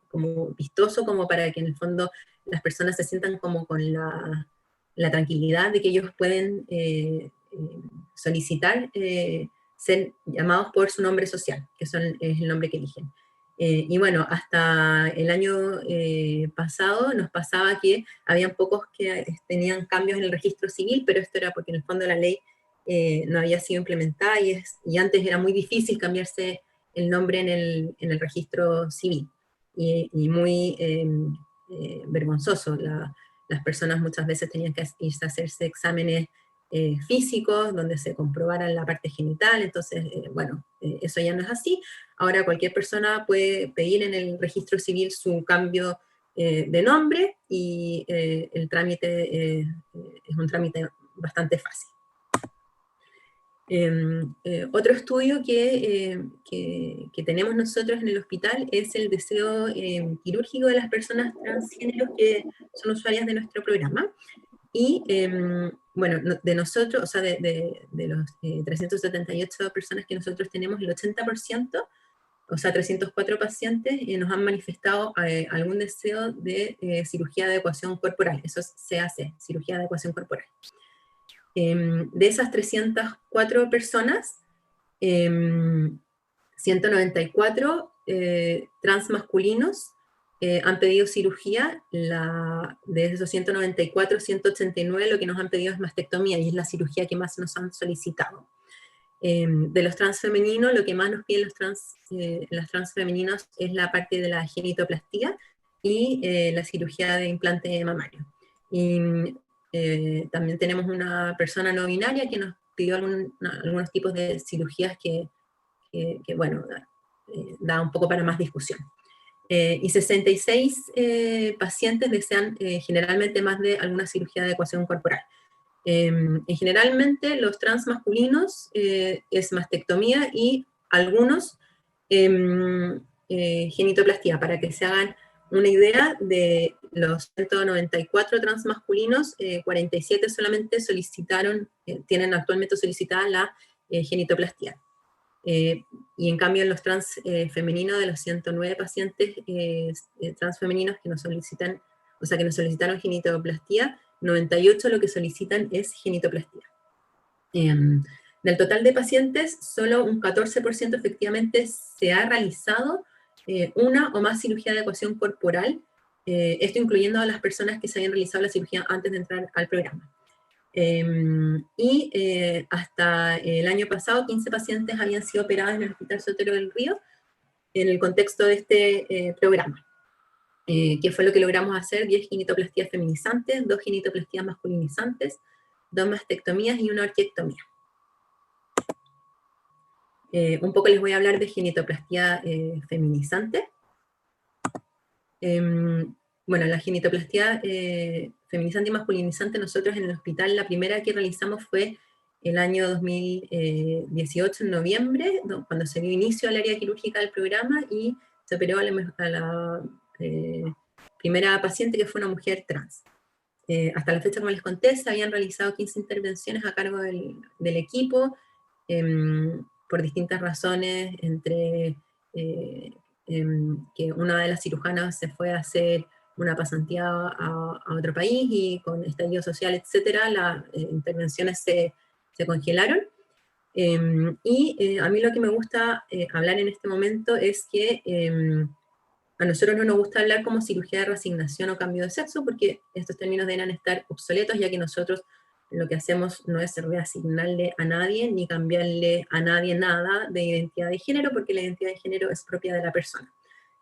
vistoso, como para que en el fondo las personas se sientan como con la tranquilidad de que ellos pueden solicitar ser llamados por su nombre social, que es el nombre que eligen. Y bueno, hasta el año pasado nos pasaba que habían pocos que tenían cambios en el registro civil, pero esto era porque en el fondo la ley no había sido implementada y antes era muy difícil cambiarse el nombre en el registro civil, y muy vergonzoso. Las personas muchas veces tenían que irse a hacerse exámenes físicos, donde se comprobaran la parte genital, entonces, bueno, eso ya no es así. Ahora cualquier persona puede pedir en el registro civil su cambio de nombre, y el trámite es un trámite bastante fácil. Otro estudio que tenemos nosotros en el hospital es el deseo quirúrgico de las personas transgéneros que son usuarias de nuestro programa. Y bueno, de nosotros, o sea, de los 378 personas que nosotros tenemos, el 80%, o sea, 304 pacientes, nos han manifestado algún deseo de cirugía de adecuación corporal. Eso es CAC, cirugía de adecuación corporal. De esas 304 personas, 194 transmasculinos han pedido cirugía. De esos 194, 189 lo que nos han pedido es mastectomía, y es la cirugía que más nos han solicitado. De los transfemeninos, lo que más nos piden las transfemeninos es la parte de la genitoplastía y la cirugía de implante mamario. Y también tenemos una persona no binaria que nos pidió algunos tipos de cirugías que bueno, da un poco para más discusión. Y 66 pacientes desean generalmente más de alguna cirugía de adecuación corporal. Generalmente los transmasculinos es mastectomía y algunos genitoplastía. Para que se hagan una idea, de los 194 transmasculinos, 47 solamente tienen actualmente solicitada la genitoplastía. Y en cambio en los trans femeninos, de los 109 pacientes transfemeninos que nos solicitan, o sea, que nos solicitaron genitoplastía, 98 lo que solicitan es genitoplastía. Del total de pacientes, solo un 14% efectivamente se ha realizado una o más cirugía de adecuación corporal, esto incluyendo a las personas que se habían realizado la cirugía antes de entrar al programa. Hasta el año pasado, 15 pacientes habían sido operados en el Hospital Sotero del Río en el contexto de este programa. ¿Qué fue lo que logramos hacer? 10 genitoplastías feminizantes, 2 genitoplastías masculinizantes, 2 mastectomías y una orquiectomía. Un poco les voy a hablar de genitoplastía feminizante. Bueno, la genitoplastía feminizante y masculinizante, nosotros en el hospital, la primera que realizamos fue el año 2018, en noviembre, cuando se dio inicio al área quirúrgica del programa, y se operó a la primera paciente, que fue una mujer trans. Hasta la fecha, como les conté, se habían realizado 15 intervenciones a cargo del equipo, por distintas razones, entre que una de las cirujanas se fue a hacer una pasantía a otro país, y con estallido social, etcétera, las intervenciones se congelaron. A mí lo que me gusta hablar en este momento es que a nosotros no nos gusta hablar como cirugía de reasignación o cambio de sexo, porque estos términos deben estar obsoletos, ya que nosotros lo que hacemos no es reasignarle a nadie, ni cambiarle a nadie nada de identidad de género, porque la identidad de género es propia de la persona,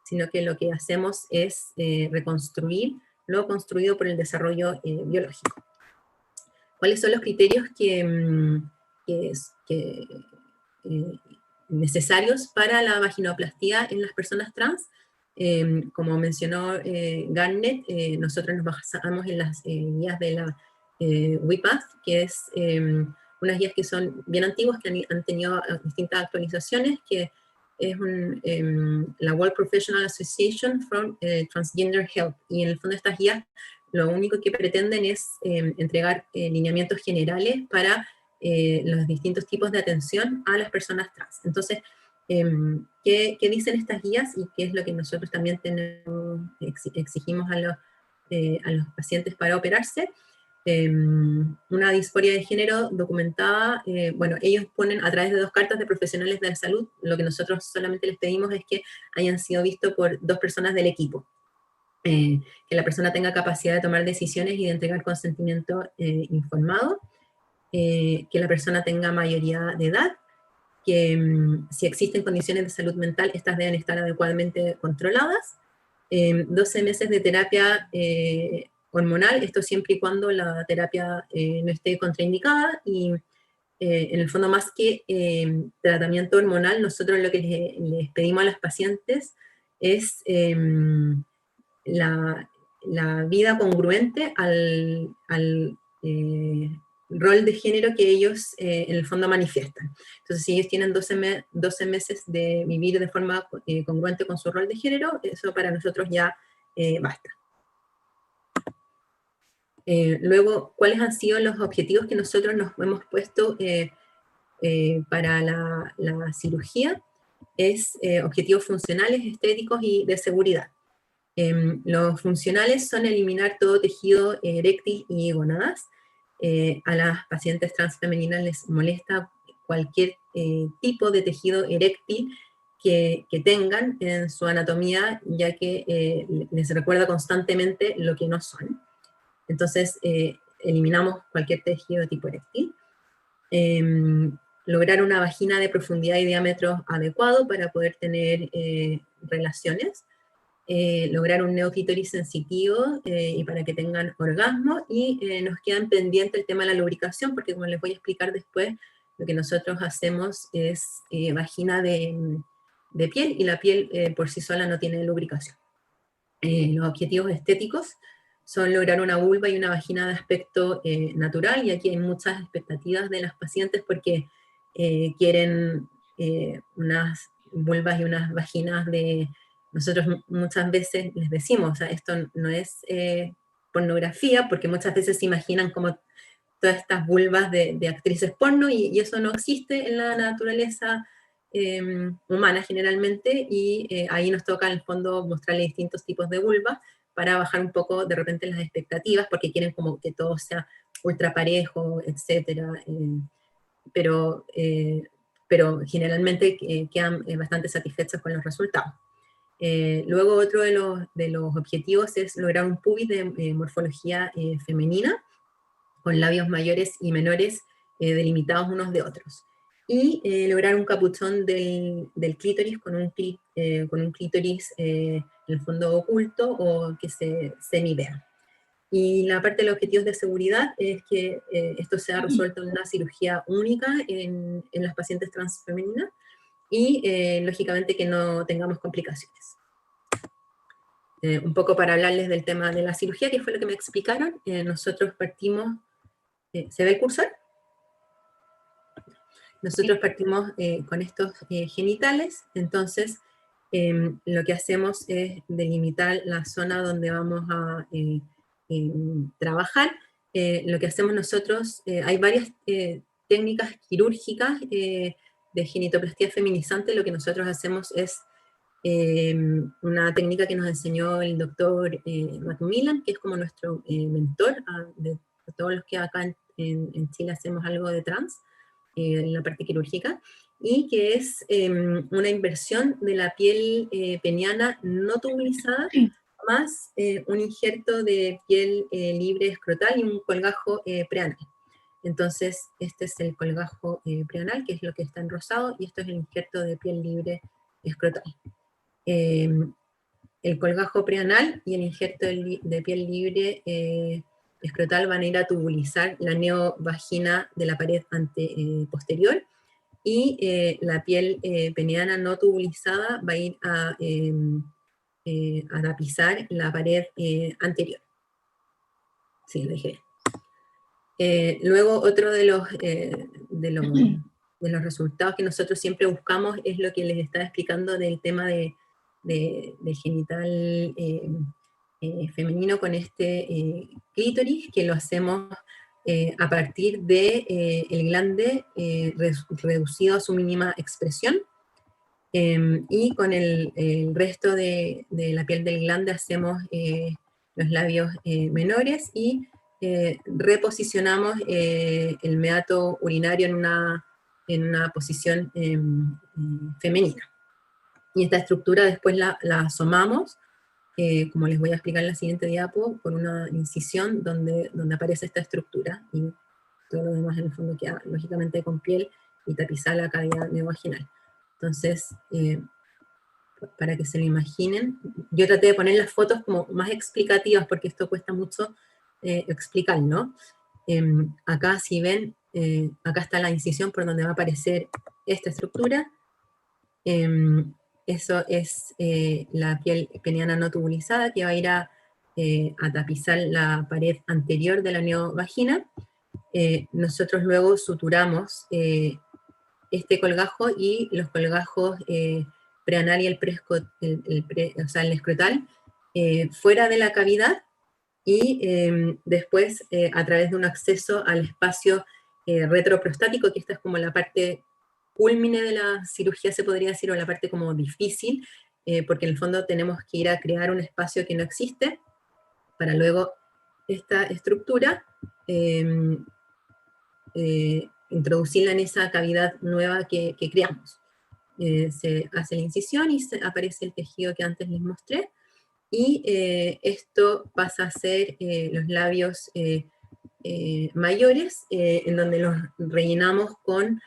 sino que lo que hacemos es reconstruir lo construido por el desarrollo biológico. ¿Cuáles son los criterios necesarios para la vaginoplastía en las personas trans? Como mencionó Garnet, nosotros nos basamos en las guías de la WIPATH, que es unas guías que son bien antiguas, que han tenido distintas actualizaciones, que es la World Professional Association for Transgender Health, y en el fondo estas guías lo único que pretenden es entregar lineamientos generales para los distintos tipos de atención a las personas trans. Entonces, ¿qué dicen estas guías y qué es lo que nosotros también exigimos a los pacientes para operarse? Una disforia de género documentada, bueno, ellos ponen a través de 2 cartas de profesionales de la salud, lo que nosotros solamente les pedimos es que hayan sido vistos por 2 personas del equipo. Que la persona tenga capacidad de tomar decisiones y de entregar consentimiento informado, que la persona tenga mayoría de edad, que si existen condiciones de salud mental, estas deben estar adecuadamente controladas, 12 meses de terapia hormonal, esto siempre y cuando la terapia no esté contraindicada, y en el fondo más que tratamiento hormonal, nosotros lo que les pedimos a los pacientes es la vida congruente al rol de género que ellos en el fondo manifiestan. Entonces, si ellos tienen 12 meses de vivir de forma congruente con su rol de género, eso para nosotros ya basta. Luego, ¿cuáles han sido los objetivos que nosotros nos hemos puesto para la cirugía? Es objetivos funcionales, estéticos y de seguridad. Los funcionales son eliminar todo tejido eréctil y gónadas. A las pacientes transfemeninas les molesta cualquier tipo de tejido eréctil que tengan en su anatomía, ya que les recuerda constantemente lo que no son. Entonces, eliminamos cualquier tejido de tipo eréctil. Lograr una vagina de profundidad y diámetro adecuado para poder tener relaciones. Lograr un neoclítoris sensitivo y para que tengan orgasmo, y nos quedan pendiente el tema de la lubricación, porque como les voy a explicar después, lo que nosotros hacemos es vagina de piel, y la piel por sí sola no tiene lubricación. Los objetivos estéticos son lograr una vulva y una vagina de aspecto natural, y aquí hay muchas expectativas de las pacientes porque quieren unas vulvas y unas vaginas nosotros muchas veces les decimos, o sea, esto no es pornografía, porque muchas veces se imaginan como todas estas vulvas de actrices porno, y eso no existe en la naturaleza humana generalmente, y ahí nos toca en el fondo mostrarle distintos tipos de vulvas para bajar un poco de repente las expectativas, porque quieren como que todo sea ultra parejo, etcétera, pero generalmente quedan bastante satisfechas con los resultados. Luego otro de los objetivos es lograr un pubis de morfología femenina, con labios mayores y menores delimitados unos de otros. Y lograr un capuchón del clítoris con un clítoris en el fondo oculto, o que se semi-vea. Y la parte de los objetivos de seguridad es que esto sea resuelto en una cirugía única en las pacientes transfemeninas, y lógicamente que no tengamos complicaciones. Un poco para hablarles del tema de la cirugía, que fue lo que me explicaron. Nosotros partimos, ¿se ve el cursor? Nosotros partimos con estos genitales, entonces lo que hacemos es delimitar la zona donde vamos a trabajar. Lo que hacemos nosotros, hay varias técnicas quirúrgicas de genitoplastía feminizante. Lo que nosotros hacemos es una técnica que nos enseñó el doctor Macmillan, que es como nuestro mentor de todos los que acá en Chile hacemos algo de trans, en la parte quirúrgica, y que es una inversión de la piel peniana no tubulizada, más un injerto de piel libre escrotal y un colgajo preanal. Entonces, este es el colgajo preanal, que es lo que está en rosado, y esto es el injerto de piel libre escrotal. el colgajo preanal y el injerto de piel libre escrotal van a ir a tubulizar la neovagina de la pared posterior, y la piel peneana no tubulizada va a ir a tapizar la pared anterior. Sí, lo dije bien. Luego, otro de los resultados que nosotros siempre buscamos es lo que les estaba explicando del tema del genital femenino con este clítoris, que lo hacemos a partir de el glande reducido a su mínima expresión, y con el resto de la piel del glande hacemos los labios menores, y reposicionamos el meato urinario en una posición femenina. Y esta estructura después la asomamos, como les voy a explicar en la siguiente diapo, por una incisión donde aparece esta estructura, y todo lo demás en el fondo queda lógicamente con piel y tapizada la cavidad neovaginal. Entonces, para que se lo imaginen, yo traté de poner las fotos como más explicativas, porque esto cuesta mucho explicar, ¿no? Acá, si ven, acá está la incisión por donde va a aparecer esta estructura. Eso es la piel peniana no tubulizada, que va a ir a tapizar la pared anterior de la neovagina. Nosotros luego suturamos este colgajo y los colgajos preanal y el escrotal fuera de la cavidad, y después a través de un acceso al espacio retroprostático, que esta es como la parte cúlmine de la cirugía, se podría decir, o la parte como difícil, porque en el fondo tenemos que ir a crear un espacio que no existe, para luego esta estructura introducirla en esa cavidad nueva que creamos. Se hace la incisión y aparece el tejido que antes les mostré, y esto pasa a ser los labios mayores, en donde los rellenamos con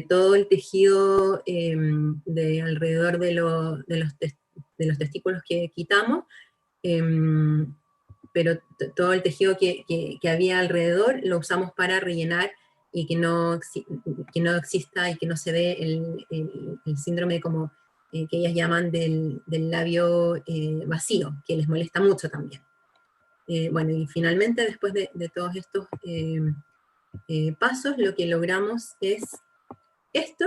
todo el tejido de alrededor de los testículos que quitamos, pero todo el tejido que había alrededor lo usamos para rellenar, y que no exista y que no se dé el síndrome como que ellas llaman del labio vacío, que les molesta mucho también. Bueno, y finalmente, después de todos estos pasos, lo que logramos es esto,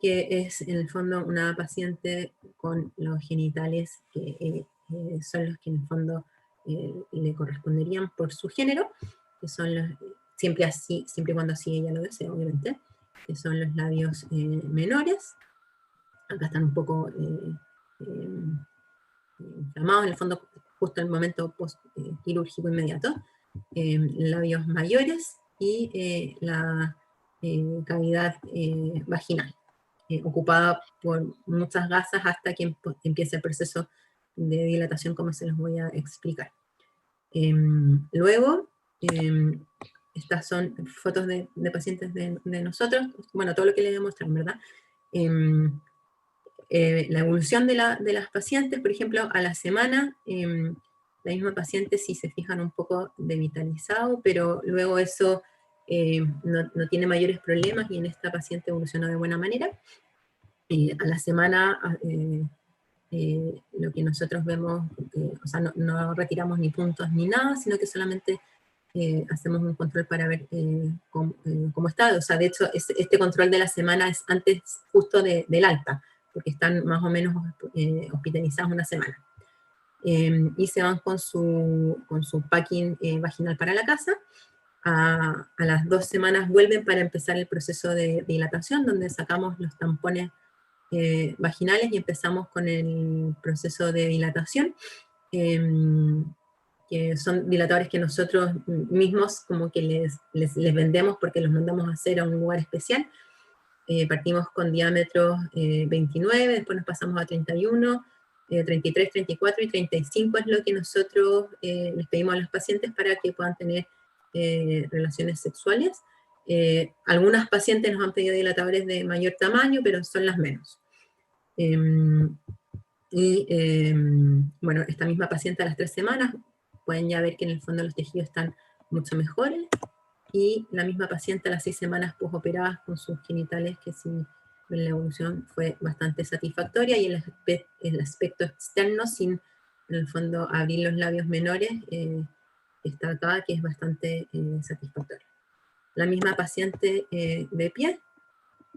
que es en el fondo una paciente con los genitales que son los que en el fondo le corresponderían por su género, que son los, siempre y cuando así ella lo desea, obviamente, que son los labios menores. Acá están un poco inflamados, en el fondo, justo en el momento post-quirúrgico inmediato. Labios mayores y la cavidad vaginal, ocupada por muchas gasas hasta que empiece el proceso de dilatación, como se los voy a explicar. Luego, estas son fotos de pacientes de nosotros, bueno, todo lo que les voy a mostrar, ¿verdad? La evolución de las pacientes, por ejemplo, a la semana, la misma paciente, si se fijan, un poco devitalizado, pero luego eso no tiene mayores problemas, y en esta paciente evolucionó de buena manera. A la semana, lo que nosotros vemos, o sea, no retiramos ni puntos ni nada, sino que solamente hacemos un control para ver cómo está. O sea, de hecho, este control de la semana es antes justo del alta, porque están más o menos hospitalizados una semana. Y se van con su packing vaginal para la casa. A las 2 semanas vuelven para empezar el proceso de dilatación, donde sacamos los tampones vaginales y empezamos con el proceso de dilatación, que son dilatadores que nosotros mismos como que les vendemos, porque los mandamos a hacer a un lugar especial. Partimos con diámetros 29, después nos pasamos a 31, 33, 34 y 35 es lo que nosotros les pedimos a los pacientes para que puedan tener relaciones sexuales. Algunas pacientes nos han pedido dilatadores de mayor tamaño, pero son las menos. Y bueno, esta misma paciente a las 3 semanas, pueden ya ver que en el fondo los tejidos están mucho mejores, y la misma paciente a las 6 semanas posoperadas con sus genitales, que sí, en la evolución fue bastante satisfactoria, y el aspecto externo, sin en el fondo abrir los labios menores, está acá, que es bastante satisfactorio. La misma paciente de pie,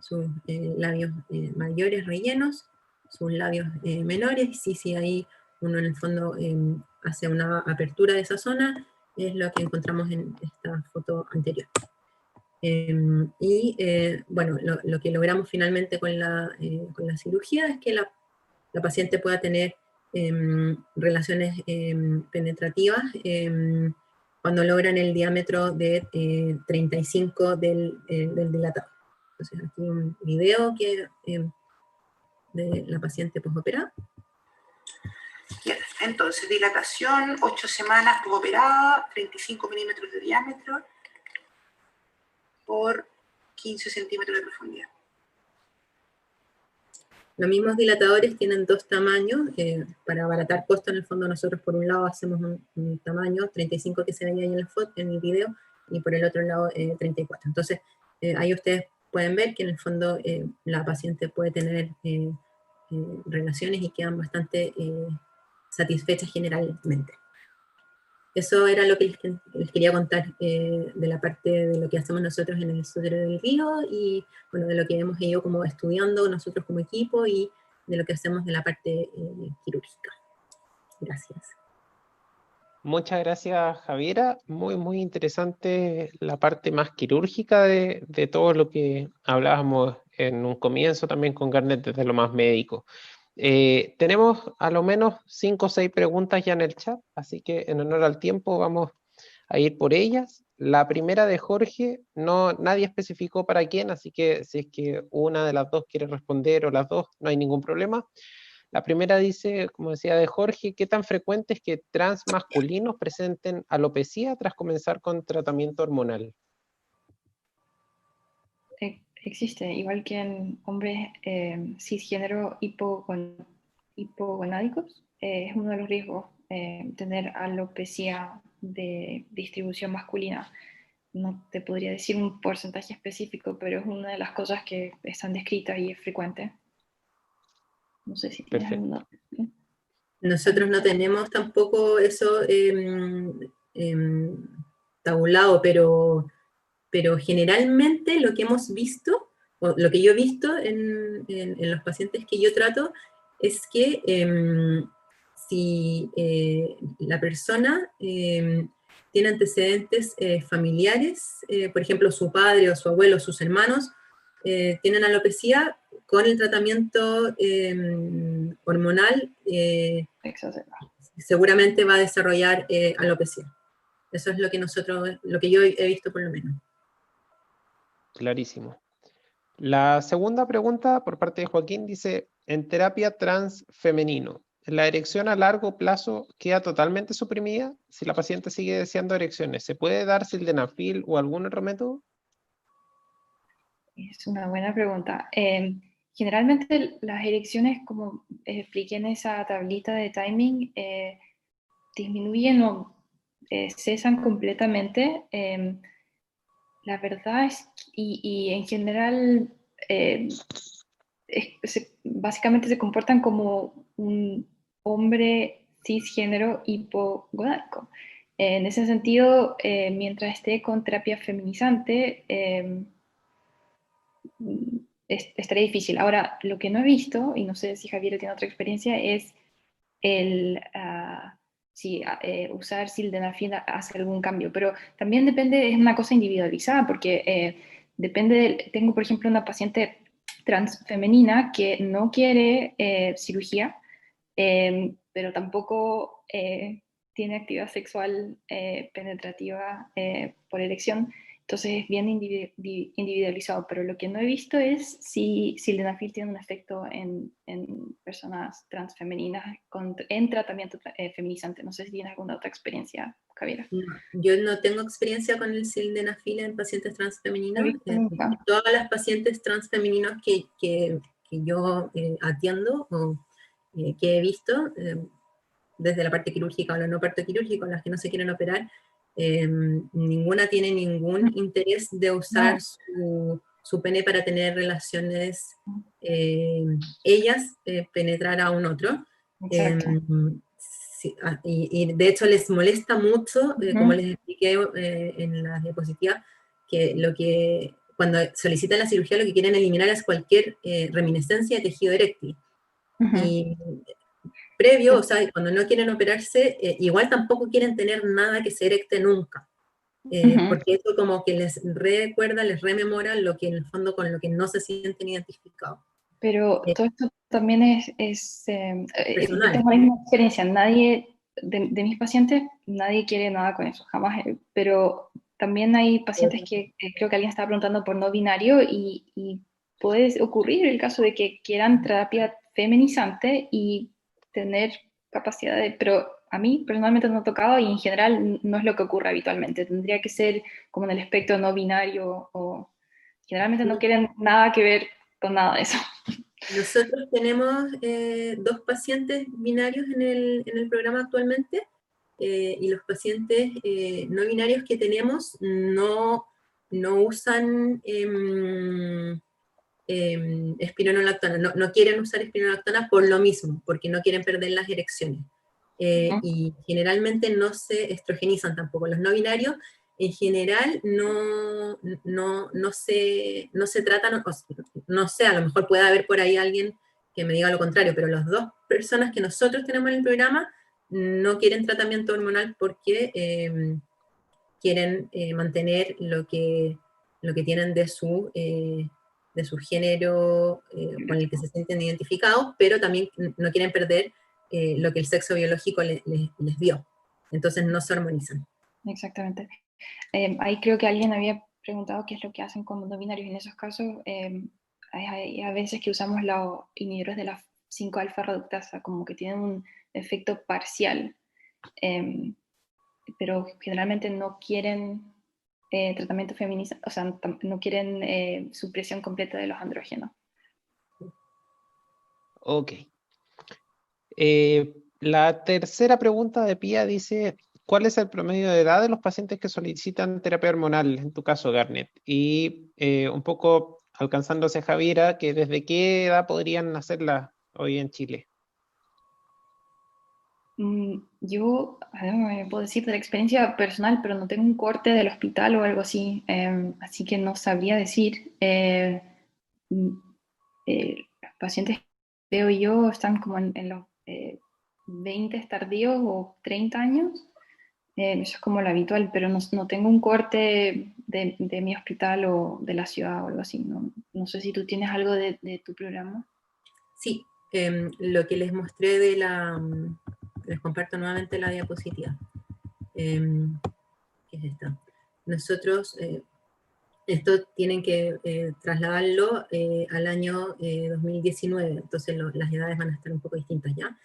sus labios mayores rellenos, sus labios menores, sí, ahí uno en el fondo hace una apertura de esa zona, es lo que encontramos en esta foto anterior. Bueno, lo que logramos finalmente con la cirugía es que la paciente pueda tener relaciones penetrativas cuando logran el diámetro de 35 del dilatado. Entonces aquí un video de la paciente postoperada. Bien, entonces dilatación, 8 semanas postoperada, 35 milímetros de diámetro por 15 centímetros de profundidad. Los mismos dilatadores tienen 2 tamaños, para abaratar costos. En el fondo nosotros por un lado hacemos un tamaño 35 que se veía ahí en la foto, en el video, y por el otro lado 34. Entonces ahí ustedes pueden ver que en el fondo la paciente puede tener relaciones y quedan bastante satisfechas generalmente. Eso era lo que les quería contar de la parte de lo que hacemos nosotros en el Sotero del Río, y bueno, de lo que hemos ido como estudiando nosotros como equipo, y de lo que hacemos de la parte quirúrgica. Gracias. Muchas gracias, Javiera. Muy, muy interesante la parte más quirúrgica de todo lo que hablábamos en un comienzo también con Garnet desde lo más médico. Tenemos a lo menos 5 o 6 preguntas ya en el chat, así que en honor al tiempo vamos a ir por ellas. La primera de Jorge, nadie especificó para quién, así que si es que una de las dos quiere responder o las dos, no hay ningún problema. La primera dice, como decía de Jorge, ¿qué tan frecuente es que trans masculinos presenten alopecia tras comenzar con tratamiento hormonal? Existe, igual que en hombres cisgénero hipogonádicos, es uno de los riesgos tener alopecia de distribución masculina. No te podría decir un porcentaje específico, pero es una de las cosas que están descritas y es frecuente. No sé si tienes alguna. Nosotros no tenemos tampoco eso tabulado, pero generalmente lo que hemos visto, o lo que yo he visto en los pacientes que yo trato, es que si la persona tiene antecedentes familiares, por ejemplo, su padre o su abuelo o sus hermanos tienen alopecia, con el tratamiento hormonal seguramente va a desarrollar alopecia. Eso es lo que yo he visto por lo menos. Clarísimo. La segunda pregunta por parte de Joaquín dice, en terapia trans femenino, ¿la erección a largo plazo queda totalmente suprimida si la paciente sigue deseando erecciones? ¿Se puede dar sildenafil o algún otro método? Es una buena pregunta. Generalmente las erecciones, como expliqué en esa tablita de timing, disminuyen o cesan completamente. La verdad es, y en general, básicamente se comportan como un hombre cisgénero hipogonádico. En ese sentido, mientras esté con terapia feminizante, estaría difícil. Ahora, lo que no he visto, y no sé si Javier tiene otra experiencia, es si usar sildenafil hace algún cambio, pero también depende, es una cosa individualizada, porque tengo por ejemplo una paciente trans femenina que no quiere cirugía, pero tampoco tiene actividad sexual penetrativa por erección. Entonces es bien individualizado, pero lo que no he visto es si sildenafil tiene un efecto en personas transfemeninas en tratamiento feminizante. No sé si tienes alguna otra experiencia, Javiera. Yo no tengo experiencia con el sildenafil en pacientes transfemeninos. Todas las pacientes transfemeninos que yo atiendo que he visto, desde la parte quirúrgica o la no parte quirúrgica, las que no se quieren operar, ninguna tiene ningún interés de usar su pene para tener relaciones, ellas penetrar a un otro. Exacto. Sí, y de hecho les molesta mucho, como les expliqué en la diapositiva, que cuando solicitan la cirugía lo que quieren eliminar es cualquier reminiscencia de tejido eréctil. Y previo, o sea, cuando no quieren operarse, igual tampoco quieren tener nada que se erecte nunca. Porque eso como que les recuerda, les rememora lo que en el fondo con lo que no se sienten identificados. Pero todo esto también Personal. tengo la misma experiencia. Nadie, de mis pacientes, nadie quiere nada con eso, jamás. Pero también hay pacientes que creo que alguien estaba preguntando por no binario y puede ocurrir el caso de que quieran terapia feminizante y tener capacidad de... Pero a mí personalmente no ha tocado y en general no es lo que ocurre habitualmente. Tendría que ser como en el espectro no binario o generalmente no quieren nada que ver con nada de eso. Nosotros tenemos 2 pacientes binarios en el programa actualmente, y los pacientes no binarios que tenemos no usan espironolactona, no quieren usar espironolactona por lo mismo, porque no quieren perder las erecciones. Y generalmente no se estrogenizan tampoco. Los no binarios en general no se tratan, no sé, a lo mejor puede haber por ahí alguien que me diga lo contrario, pero las 2 personas que nosotros tenemos en el programa no quieren tratamiento hormonal porque quieren mantener lo que tienen de su género con el que se sienten identificados, pero también no quieren perder lo que el sexo biológico les dio. Entonces no se hormonizan. Exactamente. Ahí creo que alguien había preguntado qué es lo que hacen con no binarios. En esos casos, hay a veces que usamos los inhibidores de la 5-alfa reductasa, como que tienen un efecto parcial, pero generalmente no quieren tratamiento feminista, o sea, no quieren supresión completa de los andrógenos. Ok. La tercera pregunta de Pía dice, ¿cuál es el promedio de edad de los pacientes que solicitan terapia hormonal, en tu caso, Garnet? Y un poco alcanzándose a Javiera, que ¿desde qué edad podrían hacerla hoy en Chile? Yo, a ver, me puedo decir de la experiencia personal, pero no tengo un corte del hospital o algo así, así que no sabría decir. Los pacientes, veo yo, están como en los 20 tardíos o 30 años. Eso es como lo habitual, pero no tengo un corte de mi hospital o de la ciudad o algo así. No sé si tú tienes algo de tu programa. Sí, lo que les mostré les comparto nuevamente la diapositiva. ¿Qué es esta? Nosotros, esto tienen que trasladarlo al año 2019, entonces las edades van a estar un poco distintas ya.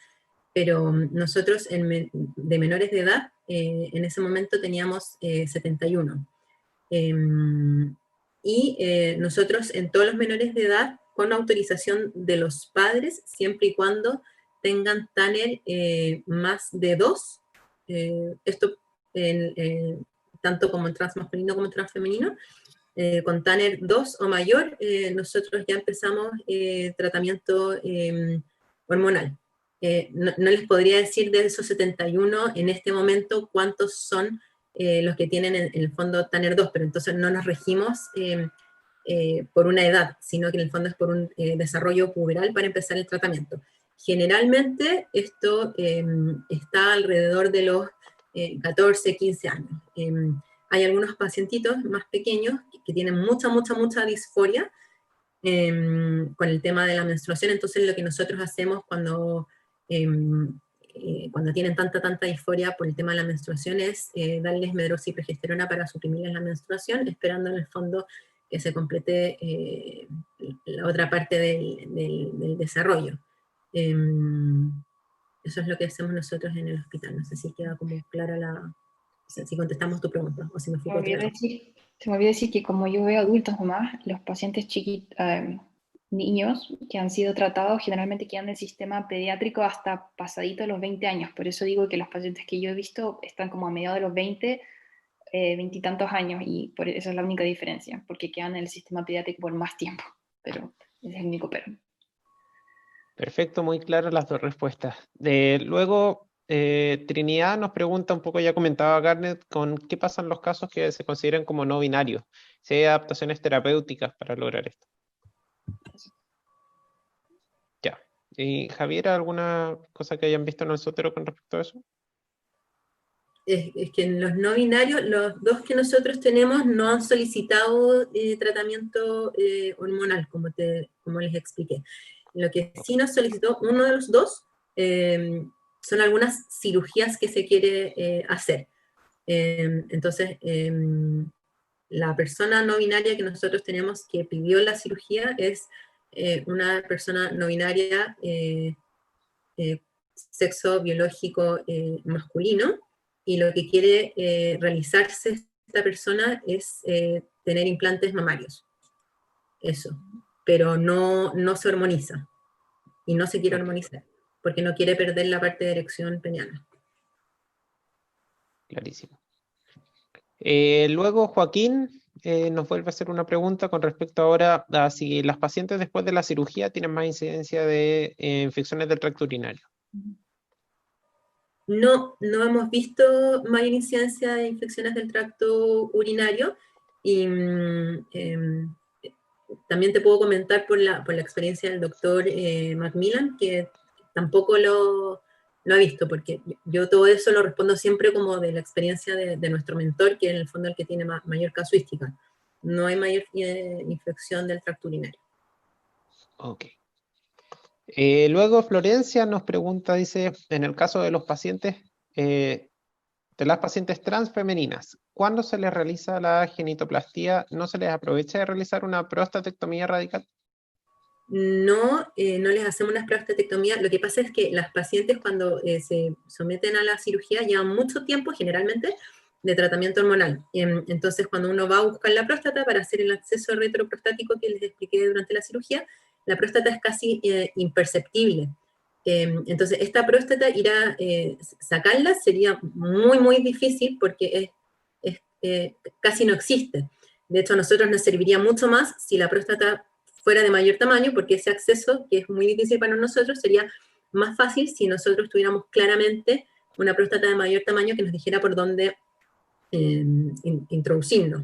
Pero nosotros de menores de edad, en ese momento teníamos 71. Y nosotros en todos los menores de edad, con autorización de los padres, siempre y cuando tengan TANER más de 2, esto tanto como en transmasculino como en transfemenino, con TANER 2 o mayor, nosotros ya empezamos tratamiento hormonal. No les podría decir de esos 71 en este momento cuántos son los que tienen en el fondo TANER 2, pero entonces no nos regimos por una edad, sino que en el fondo es por un desarrollo puberal para empezar el tratamiento. Generalmente esto está alrededor de los 14, 15 años. Hay algunos pacientitos más pequeños que tienen mucha disforia con el tema de la menstruación, entonces lo que nosotros hacemos cuando tienen tanta disforia por el tema de la menstruación es darles medroxiprogesterona para suprimirles la menstruación, esperando en el fondo que se complete la otra parte del desarrollo. Eso es lo que hacemos nosotros en el hospital. No sé si queda como clara si contestamos tu pregunta o si me fui por otro lado. Se me olvidó decir que como yo veo adultos nomás, los pacientes chiquitos, niños que han sido tratados generalmente quedan en el sistema pediátrico hasta pasadito los 20 años. Por eso digo que los pacientes que yo he visto están como a mediados de los 20, 20 y tantos años, y por eso es la única diferencia, porque quedan en el sistema pediátrico por más tiempo. Pero ese es el único pero. Perfecto, muy claras las dos respuestas. Luego, Trinidad nos pregunta un poco, ya comentaba Garnet, con qué pasan los casos que se consideran como no binarios, si hay adaptaciones terapéuticas para lograr esto. Ya. ¿Y Javier, alguna cosa que hayan visto en el Sotero con respecto a eso? Es que en los no binarios, los dos que nosotros tenemos no han solicitado tratamiento hormonal, como les expliqué. Lo que sí nos solicitó uno de los dos son algunas cirugías que se quiere hacer. Entonces, la persona no binaria que nosotros tenemos que pidió la cirugía es una persona no binaria, sexo biológico masculino, y lo que quiere realizarse esta persona es tener implantes mamarios. Eso. Pero no se hormoniza. Y no se quiere hormonizar, porque no quiere perder la parte de erección peniana. Clarísimo. Luego Joaquín nos vuelve a hacer una pregunta con respecto ahora a si las pacientes después de la cirugía tienen más incidencia de infecciones del tracto urinario. No hemos visto mayor incidencia de infecciones del tracto urinario, y también te puedo comentar por la experiencia del doctor Macmillan, que tampoco lo ha visto, porque yo todo eso lo respondo siempre como de la experiencia de nuestro mentor, que en el fondo es el que tiene mayor casuística. No hay mayor infección del tracto urinario. Ok. Luego Florencia nos pregunta, dice, en el caso de los pacientes, de las pacientes trans femeninas, ¿cuándo se les realiza la genitoplastía? ¿No se les aprovecha de realizar una prostatectomía radical? No les hacemos una prostatectomía. Lo que pasa es que las pacientes cuando se someten a la cirugía llevan mucho tiempo, generalmente, de tratamiento hormonal. Entonces, cuando uno va a buscar la próstata para hacer el acceso retroprostático que les expliqué durante la cirugía, la próstata es casi imperceptible. Entonces, esta próstata sacarla sería muy, muy difícil, porque casi no existe. De hecho, a nosotros nos serviría mucho más si la próstata fuera de mayor tamaño, porque ese acceso, que es muy difícil para nosotros, sería más fácil si nosotros tuviéramos claramente una próstata de mayor tamaño que nos dijera por dónde introducirnos.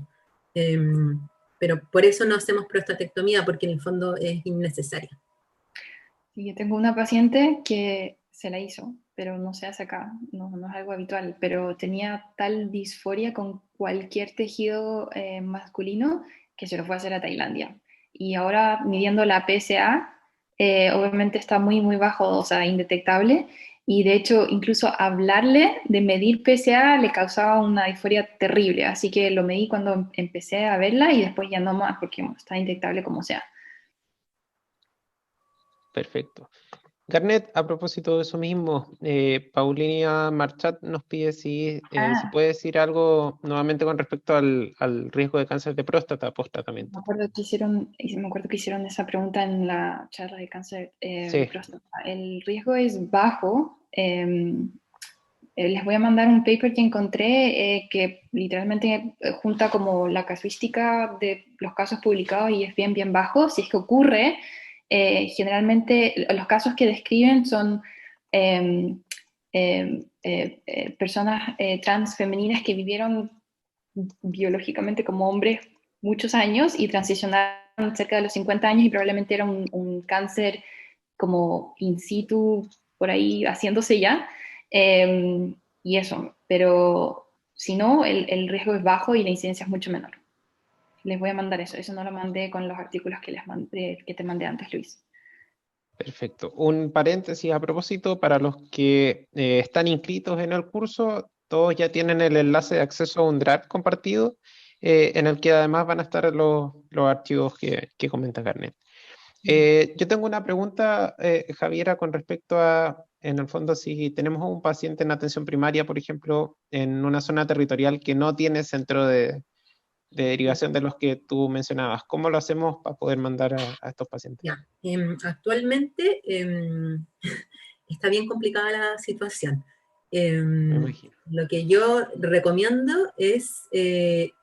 Pero por eso no hacemos prostatectomía, porque en el fondo es innecesaria. Sí, yo tengo una paciente que se la hizo, pero no se hace acá, no es algo habitual, pero tenía tal disforia con cualquier tejido masculino que se lo fue a hacer a Tailandia. Y ahora midiendo la PSA, obviamente está muy, muy bajo, o sea, indetectable. Y de hecho, incluso hablarle de medir PSA le causaba una disforia terrible. Así que lo medí cuando empecé a verla y después ya no más, porque está indetectable como sea. Perfecto. Garnet, a propósito de eso mismo, Paulina Marchat nos pide si puede decir algo nuevamente con respecto al riesgo de cáncer de próstata post-tratamiento. Me acuerdo que hicieron esa pregunta en la charla de cáncer de Sí. próstata. El riesgo es bajo. Les voy a mandar un paper que encontré que literalmente junta como la casuística de los casos publicados y es bien, bien bajo. Si es que ocurre, generalmente los casos que describen son personas trans femeninas que vivieron biológicamente como hombres muchos años y transicionaron cerca de los 50 años y probablemente era un cáncer como in situ por ahí haciéndose ya. Y eso, pero si no, el riesgo es bajo y la incidencia es mucho menor. Les voy a mandar eso no lo mandé con los artículos que te mandé antes, Luis. Perfecto. Un paréntesis a propósito, para los que están inscritos en el curso, todos ya tienen el enlace de acceso a un Drive compartido, en el que además van a estar los archivos que comenta Garnet. Yo tengo una pregunta, Javiera, con respecto a, en el fondo, si tenemos un paciente en atención primaria, por ejemplo, en una zona territorial que no tiene centro de derivación de los que tú mencionabas. ¿Cómo lo hacemos para poder mandar a estos pacientes? Ya, actualmente está bien complicada la situación. Me imagino. Lo que yo recomiendo es que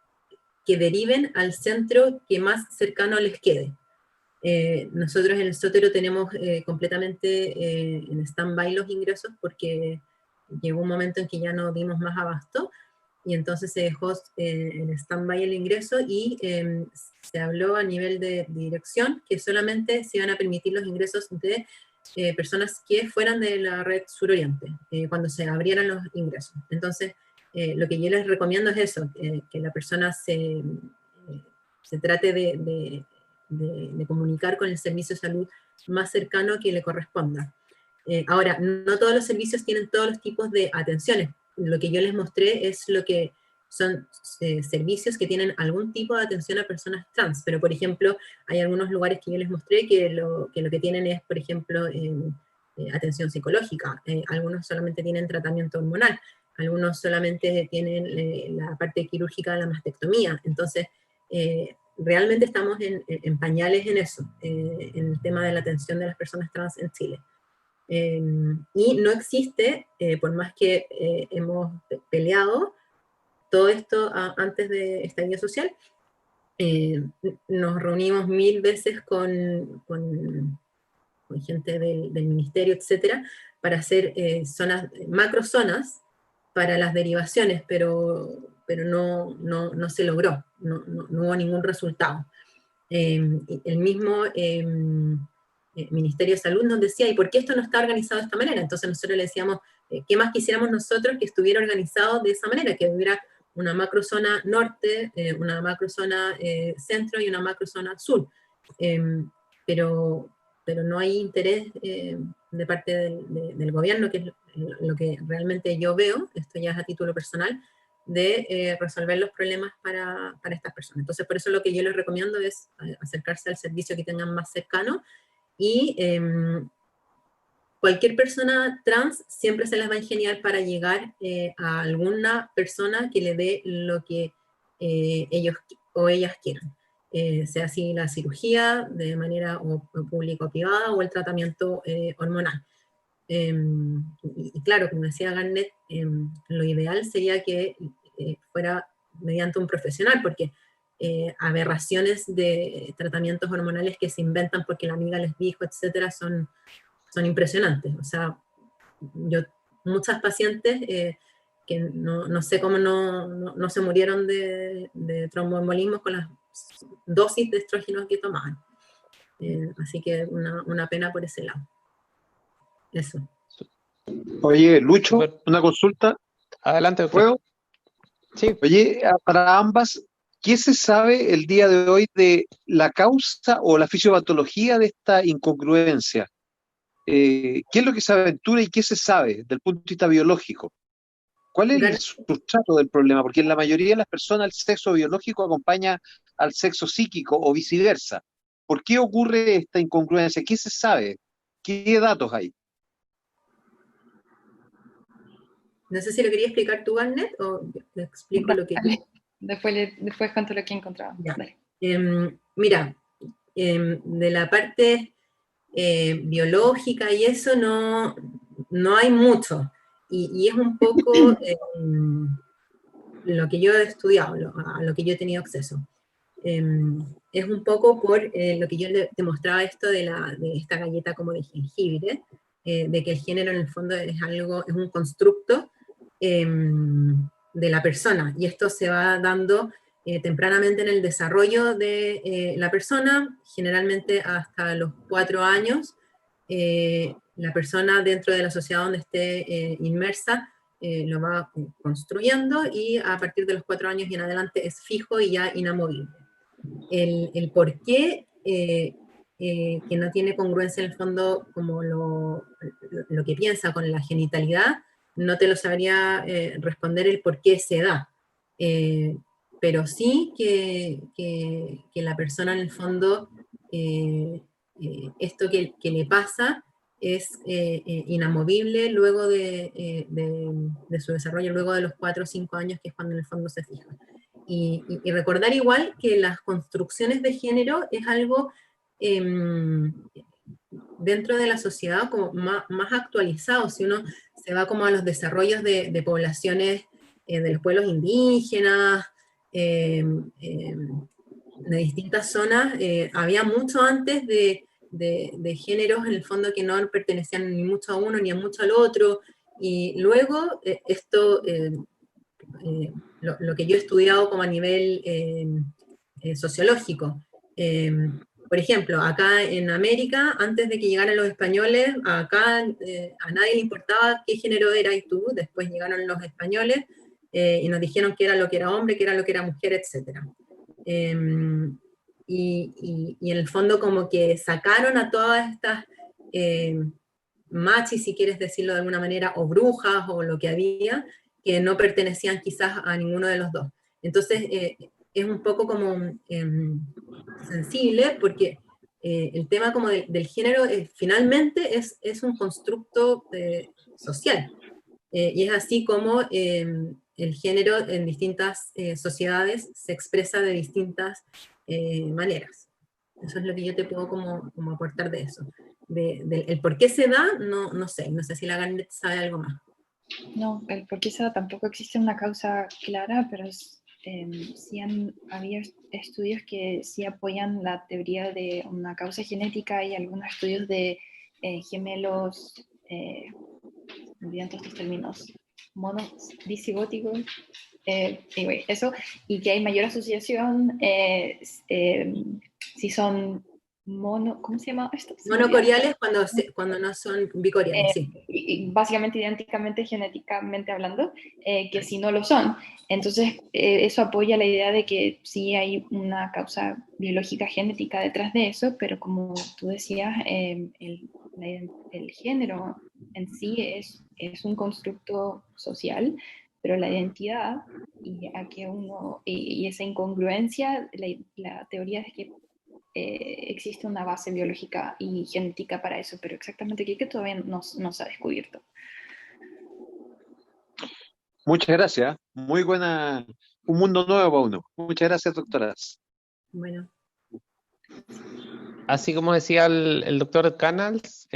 deriven al centro que más cercano les quede. Nosotros en el Sotero tenemos completamente en stand-by los ingresos porque llegó un momento en que ya no dimos más abasto y entonces se dejó en stand-by el ingreso y se habló a nivel de dirección que solamente se iban a permitir los ingresos de personas que fueran de la red suroriente, cuando se abrieran los ingresos. Entonces, lo que yo les recomiendo es eso, que la persona se trate de comunicar con el servicio de salud más cercano que le corresponda. Ahora, no todos los servicios tienen todos los tipos de atenciones. Lo que yo les mostré es lo que son servicios que tienen algún tipo de atención a personas trans, pero por ejemplo, hay algunos lugares que yo les mostré que lo que tienen es, por ejemplo, atención psicológica, algunos solamente tienen tratamiento hormonal, algunos solamente tienen la parte quirúrgica de la mastectomía, entonces realmente estamos en pañales en eso, en el tema de la atención de las personas trans en Chile. Y no existe, por más que hemos peleado todo esto antes de estallido social, nos reunimos 1000 veces con gente del ministerio, etcétera, para hacer macrozonas para las derivaciones, pero no se logró, no hubo ningún resultado. El mismo Ministerio de Salud nos decía, ¿y por qué esto no está organizado de esta manera? Entonces nosotros le decíamos, ¿qué más quisiéramos nosotros que estuviera organizado de esa manera? Que hubiera una macrozona norte, una macrozona centro y una macrozona sur. Pero no hay interés de parte del gobierno, que es lo que realmente yo veo, esto ya es a título personal, de resolver los problemas para estas personas. Entonces, por eso lo que yo les recomiendo es acercarse al servicio que tengan más cercano y cualquier persona trans siempre se las va a ingeniar para llegar a alguna persona que le dé lo que ellos o ellas quieran. Sea así la cirugía de manera o pública o privada o el tratamiento hormonal. Y claro, como decía Garnet, lo ideal sería que fuera mediante un profesional, porque aberraciones de tratamientos hormonales que se inventan porque la amiga les dijo, etcétera, son impresionantes. O sea, muchas pacientes que no sé cómo no se murieron de tromboembolismo con las dosis de estrógenos que tomaban. Así que una pena por ese lado. Eso. Oye, Lucho, una consulta. Adelante, doctor. ¿Puedo? Sí. Oye, para ambas, ¿qué se sabe el día de hoy de la causa o la fisiopatología de esta incongruencia? ¿Qué es lo que se aventura y qué se sabe desde el punto de vista biológico? ¿Cuál es el sustrato del problema? Porque en la mayoría de las personas el sexo biológico acompaña al sexo psíquico o viceversa. ¿Por qué ocurre esta incongruencia? ¿Qué se sabe? ¿Qué datos hay? No sé si lo quería explicar tú, Garnet, o le explico lo que... Después cuento lo que he encontrado. Mira, de la parte biológica y eso no hay mucho. Y es un poco lo que yo he estudiado, a lo que yo he tenido acceso. Es un poco por lo que yo te mostraba esto de esta galleta como de jengibre, de que el género en el fondo es un constructo de la persona, y esto se va dando tempranamente en el desarrollo de la persona, generalmente hasta los 4 años, la persona dentro de la sociedad donde esté inmersa lo va construyendo, y a partir de los 4 años y en adelante es fijo y ya inamovible. El por qué que no tiene congruencia en el fondo como lo que piensa con la genitalidad, no te lo sabría responder el por qué se da. Pero sí que la persona en el fondo, esto que le pasa es inamovible luego de su desarrollo, luego de los 4 o 5 años, que es cuando en el fondo se fija. y recordar igual que las construcciones de género es algo dentro de la sociedad como más actualizado. Si uno se va como a los desarrollos de poblaciones de los pueblos indígenas, de distintas zonas, había mucho antes de géneros en el fondo que no pertenecían ni mucho a uno ni a mucho al otro, y luego esto, lo que yo he estudiado como a nivel sociológico, por ejemplo, acá en América, antes de que llegaran los españoles, acá a nadie le importaba qué género era y tú, después llegaron los españoles y nos dijeron qué era lo que era hombre, qué era lo que era mujer, etc. Y en el fondo como que sacaron a todas estas machis, si quieres decirlo de alguna manera, o brujas, o lo que había, que no pertenecían quizás a ninguno de los dos. Entonces, es un poco como sensible, porque el tema como del género finalmente es un constructo social. Y es así como el género en distintas sociedades se expresa de distintas maneras. Eso es lo que yo te puedo como aportar de eso. El por qué se da, no sé si la Garnet sabe algo más. No, el por qué se da tampoco existe una causa clara, pero sí había estudios que sí apoyan la teoría de una causa genética y algunos estudios de gemelos, olvidando estos términos, disigóticos, anyway, eso, y que hay mayor asociación si son ¿cómo se llama esto? Monocoriales cuando no son bicoriales, sí. Y básicamente idénticamente genéticamente hablando, que si no lo son. Entonces, eso apoya la idea de que sí hay una causa biológica genética detrás de eso, pero como tú decías, el género en sí es un constructo social, pero la identidad y esa incongruencia, la teoría es que existe una base biológica y genética para eso, pero exactamente qué que todavía no se ha descubierto. Muchas gracias. Muy buena. Un mundo nuevo para uno. Muchas gracias, doctoras. Bueno. Así como decía el doctor Canals,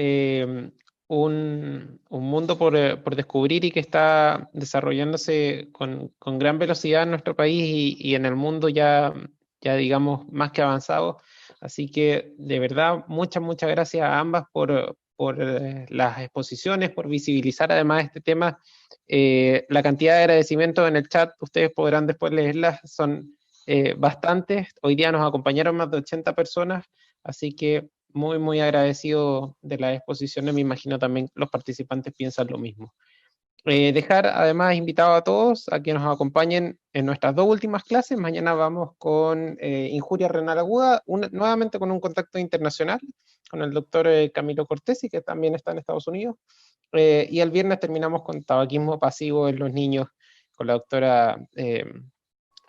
un mundo por descubrir y que está desarrollándose con gran velocidad en nuestro país y en el mundo ya digamos más que avanzado. Así que de verdad muchas gracias a ambas por las exposiciones, por visibilizar además este tema. La cantidad de agradecimientos en el chat, ustedes podrán después leerlas, son bastantes. Hoy día nos acompañaron más de 80 personas. Así que muy agradecido de las exposiciones, me imagino también los participantes piensan lo mismo. Dejar además invitado a todos a que nos acompañen en nuestras 2 últimas clases. Mañana vamos con injuria renal aguda, nuevamente con un contacto internacional, con el doctor Camilo Cortesi, que también está en Estados Unidos. Y el viernes terminamos con tabaquismo pasivo en los niños, con la doctora de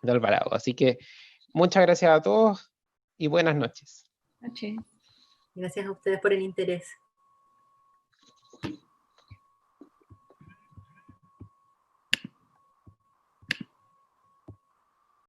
Alvarado. Así que muchas gracias a todos y buenas noches. Gracias a ustedes por el interés.